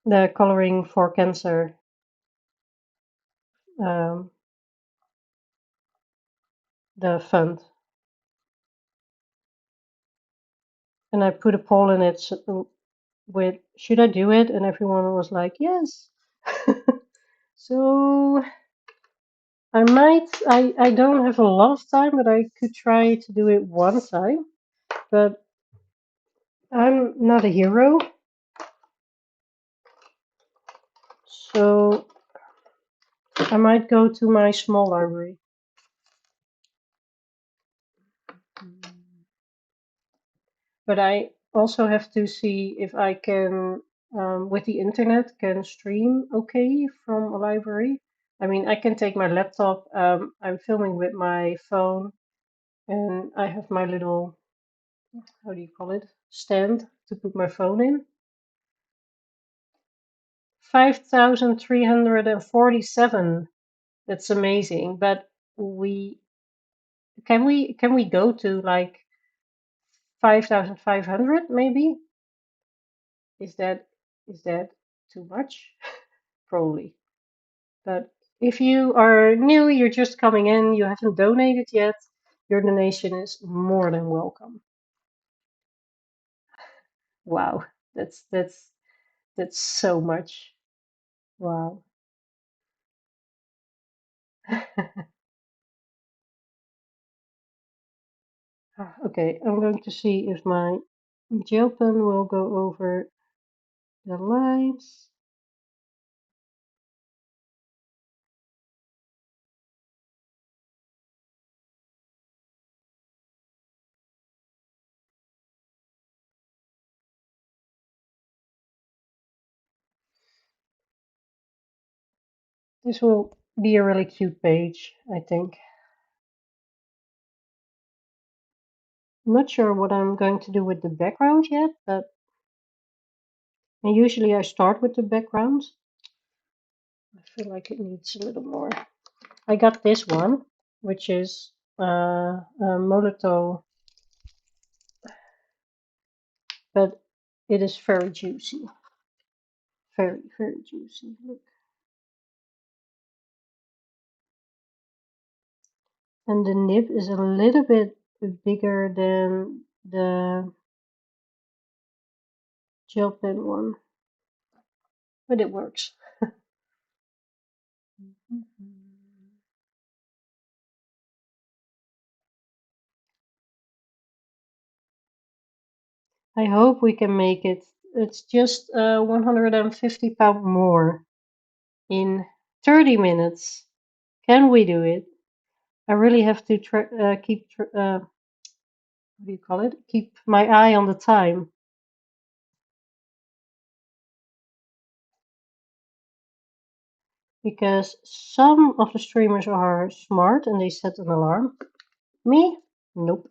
the Coloring for Cancer um, the fund. And I put a poll in it with should I do it? And everyone was like, yes. So I don't have a lot of time, but I could try to do it one time. But I'm not a hero, so I might go to my small library. But I also have to see if I can, with the internet, can stream okay from a library. I mean, I can take my laptop. I'm filming with my phone, and I have my little, how do you call it, stand to put my phone in. 5,347. That's amazing. But we we go to like 5,500 maybe? Is that is that too much? Probably. But if you are new, you're just coming in, you haven't donated yet, your donation is more than welcome. Wow, that's so much. Wow. Okay, I'm going to see if my gel pen will go over the lines. This will be a really cute page, I think. I'm not sure what I'm going to do with the background yet, but usually I start with the background. I feel like it needs a little more. I got this one, which is a Molotov, but it is very juicy. Very, very juicy. Look. And the nib is a little bit bigger than the gel pen one, but it works. I hope we can make it. It's just 150 pounds more in 30 minutes. Can we do it? I really have to keep, what do you call it? Keep my eye on the time. Because some of the streamers are smart and they set an alarm. Me? Nope.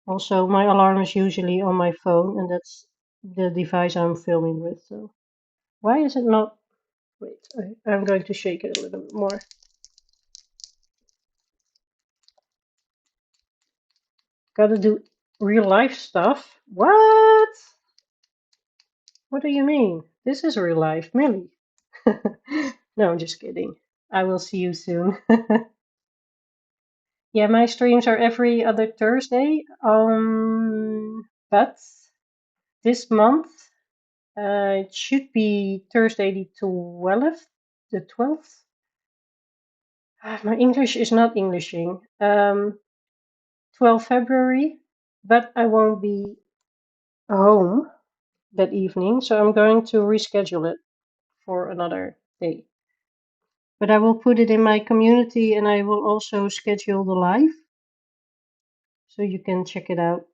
Also, my alarm is usually on my phone and that's the device I'm filming with. So why is it not? Wait, I'm going to shake it a little bit more. Gotta do real life stuff. What? What do you mean? This is real life, Millie. No, I'm just kidding. I will see you soon. Yeah, my streams are every other Thursday. But this month it should be Thursday the 12th. The 12th. My English is not Englishing. 12 February, but I won't be home that evening, so I'm going to reschedule it for another day. But I will put it in my community and I will also schedule the live so you can check it out.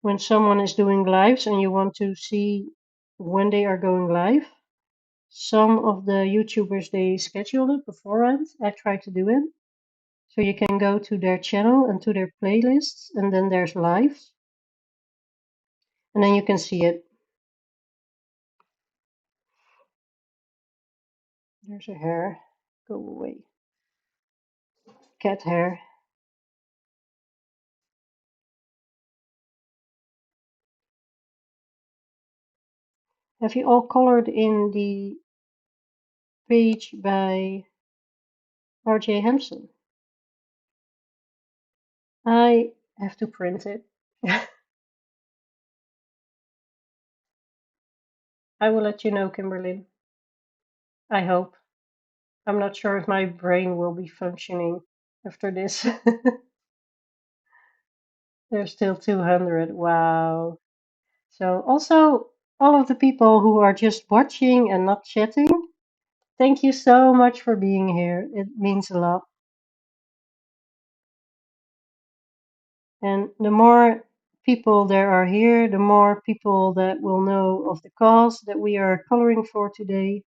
When someone is doing lives and you want to see when they are going live, some of the YouTubers they schedule it beforehand. I try to do it. So you can go to their channel and to their playlists and then there's lives. And then you can see it. There's a hair. Go away. Cat hair. Have you all colored in the page by RJ Hampson? I have to print it. I will let you know, Kimberly. I hope. I'm not sure if my brain will be functioning after this. There's still 200. Wow. So also all of the people who are just watching and not chatting, thank you so much for being here. It means a lot. And the more people there are here, the more people that will know of the cause that we are coloring for today.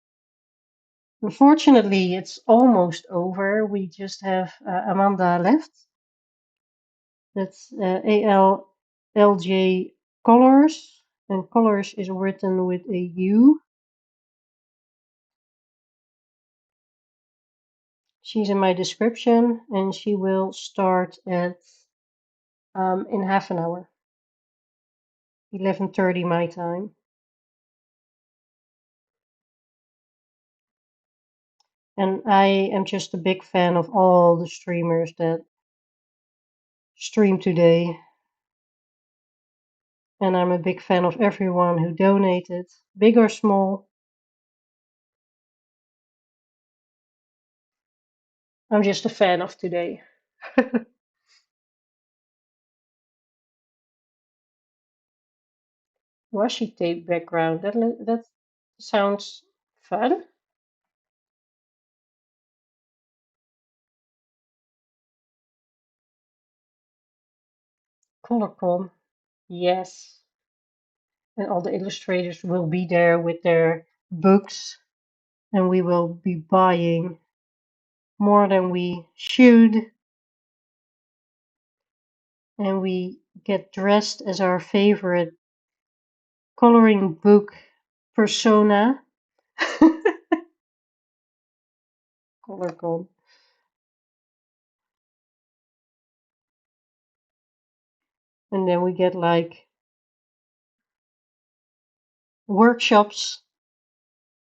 Unfortunately, it's almost over. We just have Amanda left. That's ALLJ Colors. And Colors is written with a U. She's in my description and she will start at in half an hour, 11:30 my time. And I am just a big fan of all the streamers that stream today. And I'm a big fan of everyone who donated, big or small. I'm just a fan of today. Washi tape background. That sounds fun. ColorCon. Yes. And all the illustrators will be there with their books. And we will be buying more than we should. And we get dressed as our favorite coloring book persona. ColorCon. And then we get like workshops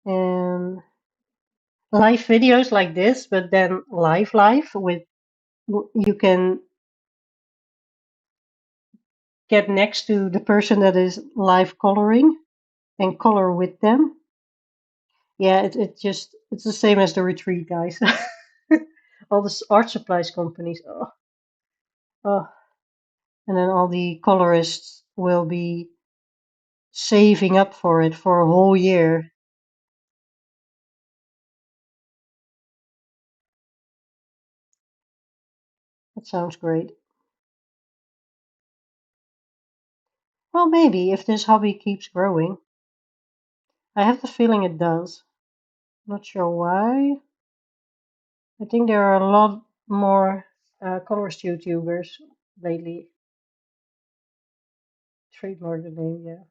and live videos like this, but then live with you can get next to the person that is live coloring and color with them. Yeah, it's the same as the retreat, guys. All the art supplies companies. Oh, oh. And then all the colorists will be saving up for it for a whole year. That sounds great. Well, maybe if this hobby keeps growing. I have the feeling it does. Not sure why. I think there are a lot more colorist YouTubers lately. Trademark the name, yeah.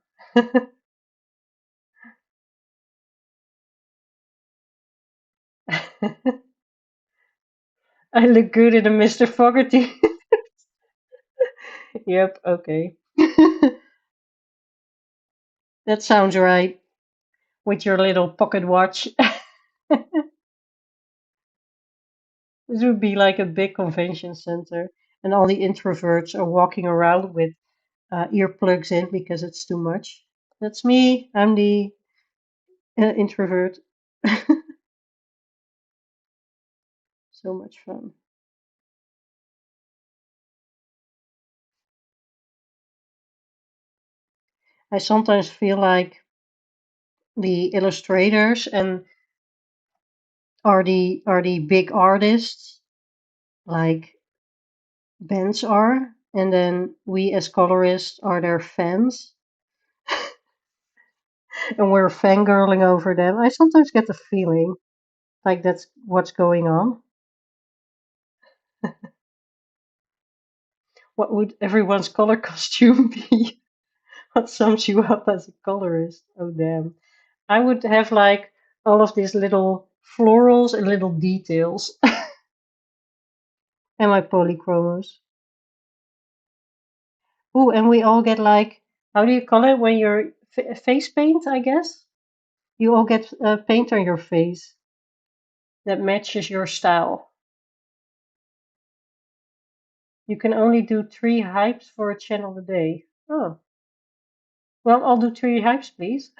I look good in a Mr. Fogarty. Yep, okay. That sounds right. With your little pocket watch. This would be like a big convention center, and all the introverts are walking around with earplugs in because it's too much. That's me. I'm the introvert. So much fun. I sometimes feel like the illustrators and are the big artists like bands are, and then we as colorists are their fans, and we're fangirling over them. I sometimes get the feeling like that's what's going on. What would everyone's color costume be? What sums you up as a colorist? Oh damn. I would have like all of these little florals and little details and my polychromos. Ooh, and we all get like, how do you call it when you're face paint, I guess? You all get paint on your face that matches your style. You can only do 3 hypes for a channel a day. Oh, well, I'll do 3 hypes, please.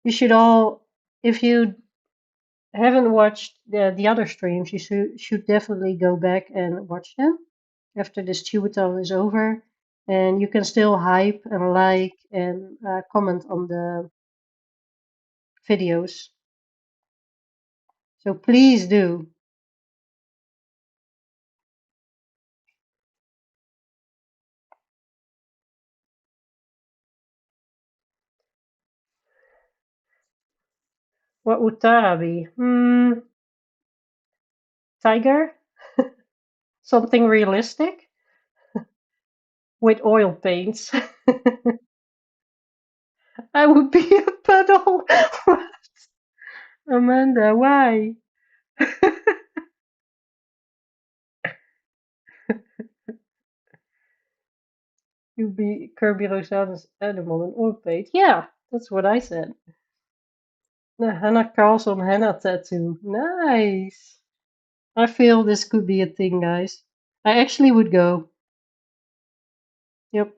You should all, if you haven't watched the other streams, you should definitely go back and watch them after this Tubithon is over. And you can still hype and like and comment on the videos. So please do. What would Tara be? Tiger? Something realistic with oil paints. I would be a puddle. Amanda, why? You'd be Kirby Rosada's animal in oil paint. Yeah, that's what I said. The Hannah Carlson henna tattoo. Nice. I feel this could be a thing, guys. I actually would go. Yep.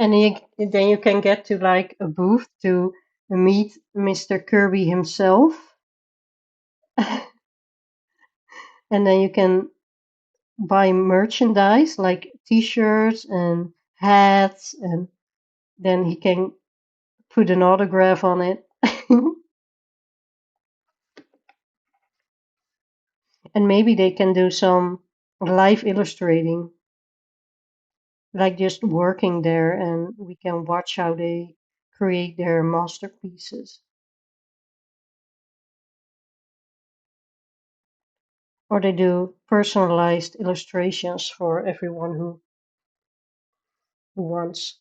And then you can get to like a booth to meet Mr. Kirby himself. And then you can buy merchandise like t-shirts and hats, and then he can put an autograph on it. And maybe they can do some live illustrating, like just working there, and we can watch how they create their masterpieces. Or they do personalized illustrations for everyone who wants.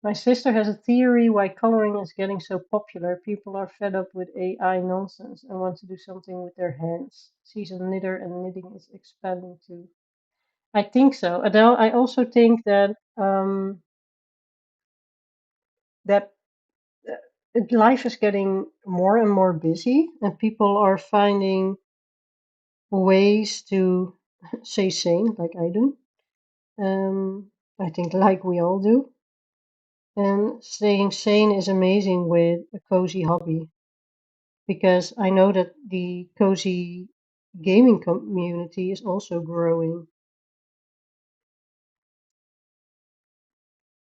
My sister has a theory why coloring is getting so popular. People are fed up with AI nonsense and want to do something with their hands. She's a knitter and knitting is expanding too. I think so. Adele, I also think that that life is getting more and more busy, and people are finding ways to stay sane, like I do. I think like we all do. And staying sane is amazing with a cozy hobby because I know that the cozy gaming community is also growing.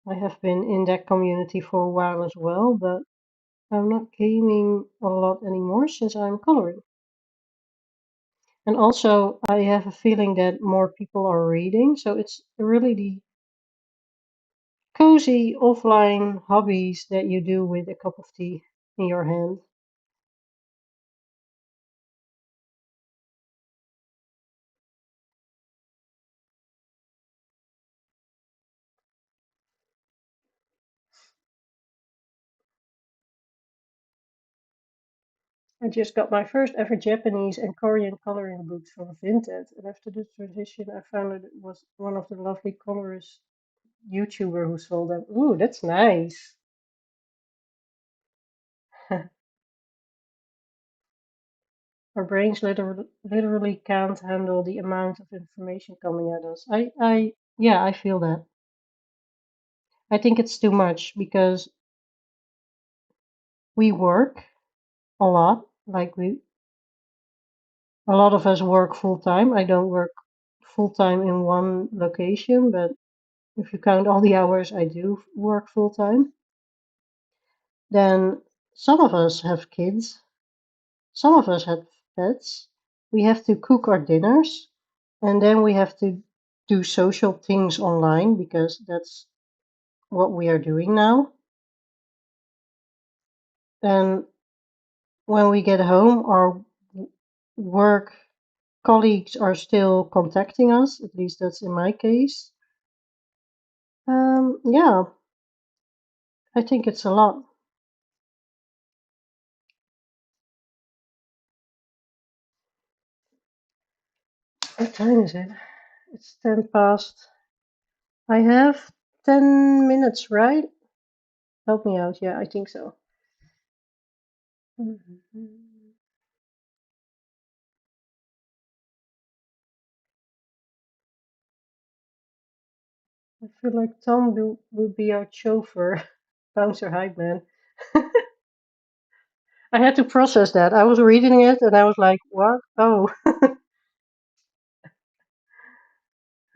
I have been in that community for a while as well, but I'm not gaming a lot anymore since I'm coloring. And also, I have a feeling that more people are reading, so it's really the cozy offline hobbies that you do with a cup of tea in your hand. I just got my first ever Japanese and Korean coloring books from Vinted, and after the transition, I found that it was one of the lovely colorist YouTuber who sold them. Ooh, that's nice. Our brains literally can't handle the amount of information coming at us. Yeah, I feel that. I think it's too much because we work a lot. A lot of us work full time. I don't work full time in one location, but if you count all the hours I do work full time, then some of us have kids, some of us have pets. We have to cook our dinners, and then we have to do social things online because that's what we are doing now. And when we get home, our work colleagues are still contacting us. At least that's in my case. Yeah, I think it's a lot. What time is it? It's 10 past. I have 10 minutes, right? Help me out. Yeah, I think so. Mhm. I feel like Tom will be our chauffeur, bouncer hype man. I had to process that. I was reading it and I was like, what? Oh,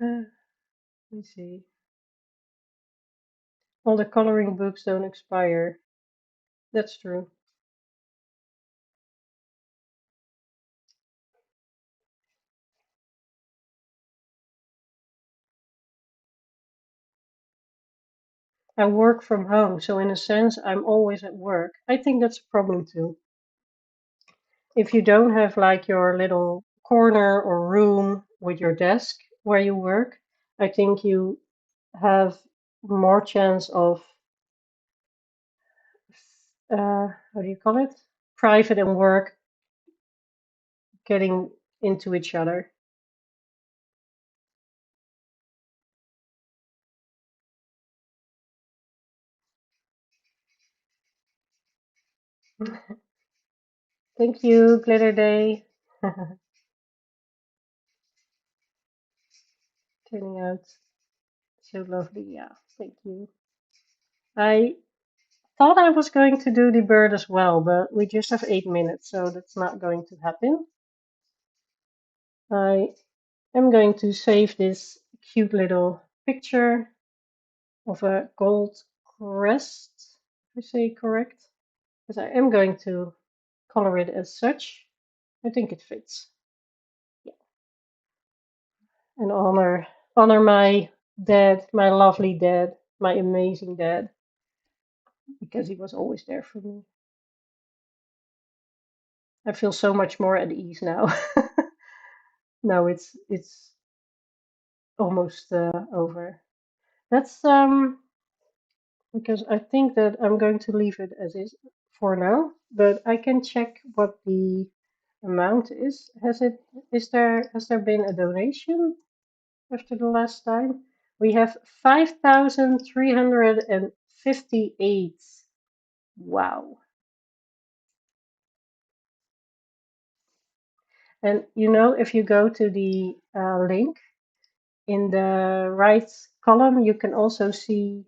let me see. All the coloring books don't expire. That's true. I work from home, so in a sense, I'm always at work. I think that's a problem too. If you don't have like your little corner or room with your desk where you work, I think you have more chance of how do you call it? Private and work getting into each other. Thank you, Glitter Day. Turning out so lovely. Yeah, thank you. I thought I was going to do the bird as well, but we just have 8 minutes, so that's not going to happen. I am going to save this cute little picture of a gold crest, if I say correct, because I am going to color it as such. I think it fits. Yeah. And honor my dad, my lovely dad, my amazing dad, because he was always there for me. I feel so much more at ease now. Now it's almost over. That's because I think that I'm going to leave it as is for now, but I can check what the amount is. Has there been a donation? after the last time. We have 5,358. Wow. And if you go to the link in the right column, you can also see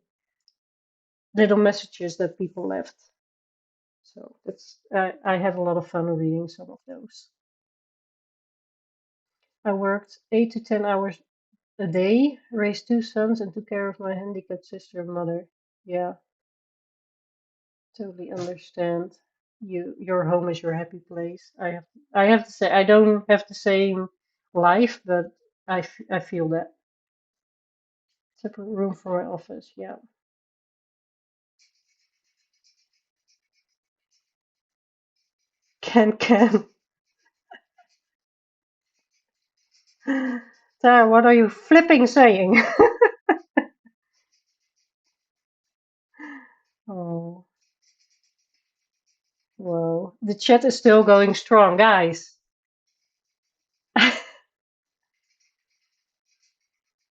little messages that people left. So that's I had a lot of fun reading some of those. I worked 8 to 10 hours a day, raised two sons, and took care of my handicapped sister and mother. Yeah, totally understand. Your home is your happy place. I have to say I don't have the same life, but I feel that. Separate room for my office. Yeah. Can. Tara, what are you flipping saying? Oh, whoa. The chat is still going strong, guys.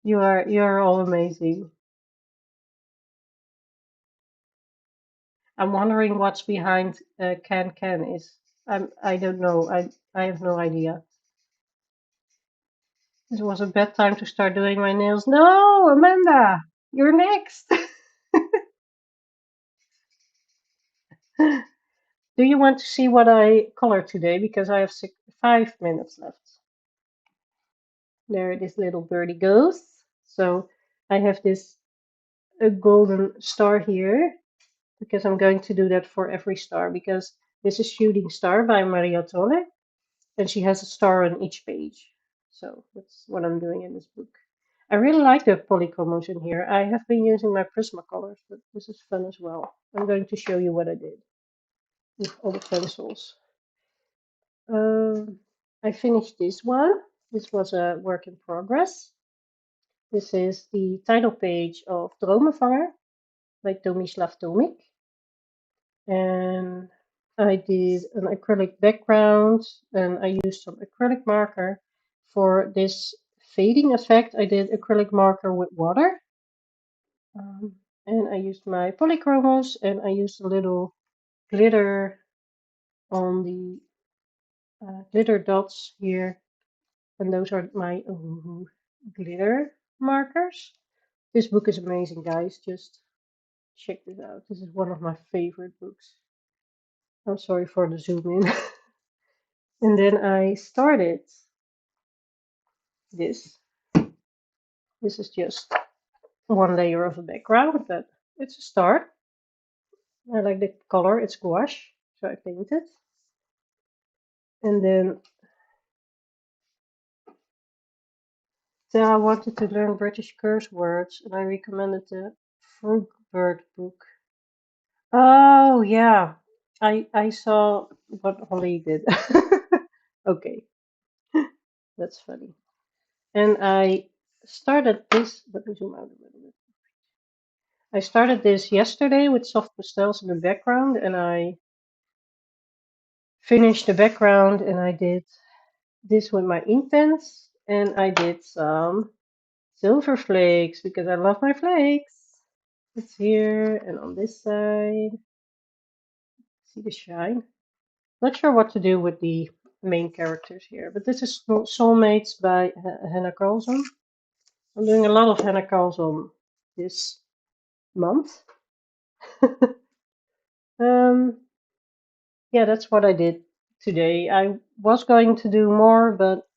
You are all amazing. I'm wondering what's behind can is. I don't know. I have no idea. This was a bad time to start doing my nails. No, Amanda, you're next. Do you want to see what I colored today? Because I have 5 minutes left. There this little birdie goes. So I have this a golden star here because I'm going to do that for every star because this is Shooting Star by Maria Tone and she has a star on each page. So that's what I'm doing in this book. I really like the polychromos in here. I have been using my Prismacolors, but this is fun as well. I'm going to show you what I did with all the pencils. I finished this one. This was a work in progress. This is the title page of Dromenvanger by Tomislav Tomik. And I did an acrylic background and I used some acrylic marker. For this fading effect, I did acrylic marker with water. And I used my polychromos and I used a little glitter on the glitter dots here. And those are my glitter markers. This book is amazing, guys. Just check this out. This is one of my favorite books. I'm sorry for the zoom in. And then I started this. This is just one layer of a background, but it's a start. I like the color, it's gouache, so I painted. And then I wanted to learn British curse words, and I recommended the Frugbird book. Oh yeah, I saw what Holly did. Okay, that's funny. And I started this. Let me zoom out a little bit. I started this yesterday with soft pastels in the background, and I finished the background, and I did this with my ink pens, and I did some silver flakes because I love my flakes. It's here and on this side. See the shine? Not sure what to do with the main characters here, but this is Soulmates by Hannah Carlson. I'm doing a lot of Hannah Carlson this month. um, yeah, that's what I did today. I was going to do more, but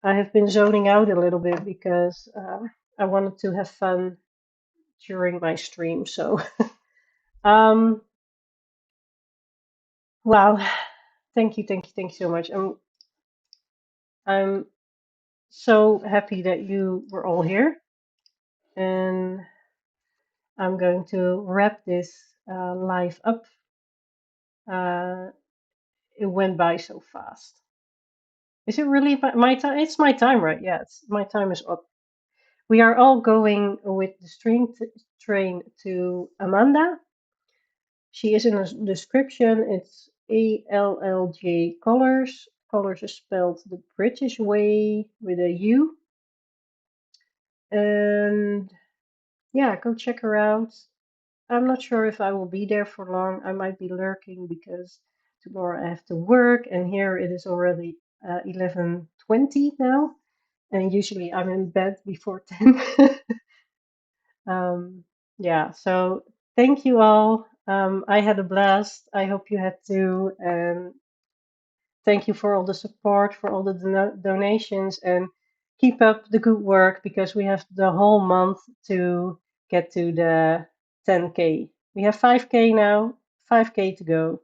I have been zoning out a little bit because I wanted to have fun during my stream. So, um, wow, thank you so much. I'm so happy that you were all here, and I'm going to wrap this live up. Uh, it went by so fast. Is it really my time? It's my time, right? Yeah, my time is up. We are all going with the stream train to Amanda. She is in the description. It's ALLJ Colors. Colors is spelled the British way with a U. And yeah, go check her out. I'm not sure if I will be there for long. I might be lurking because tomorrow I have to work, and here it is already 11:20 now, and usually I'm in bed before 10. um, yeah, so thank you all. I had a blast. I hope you had too, and thank you for all the support, for all the donations, and keep up the good work because we have the whole month to get to the 10K. We have 5K now, 5K to go.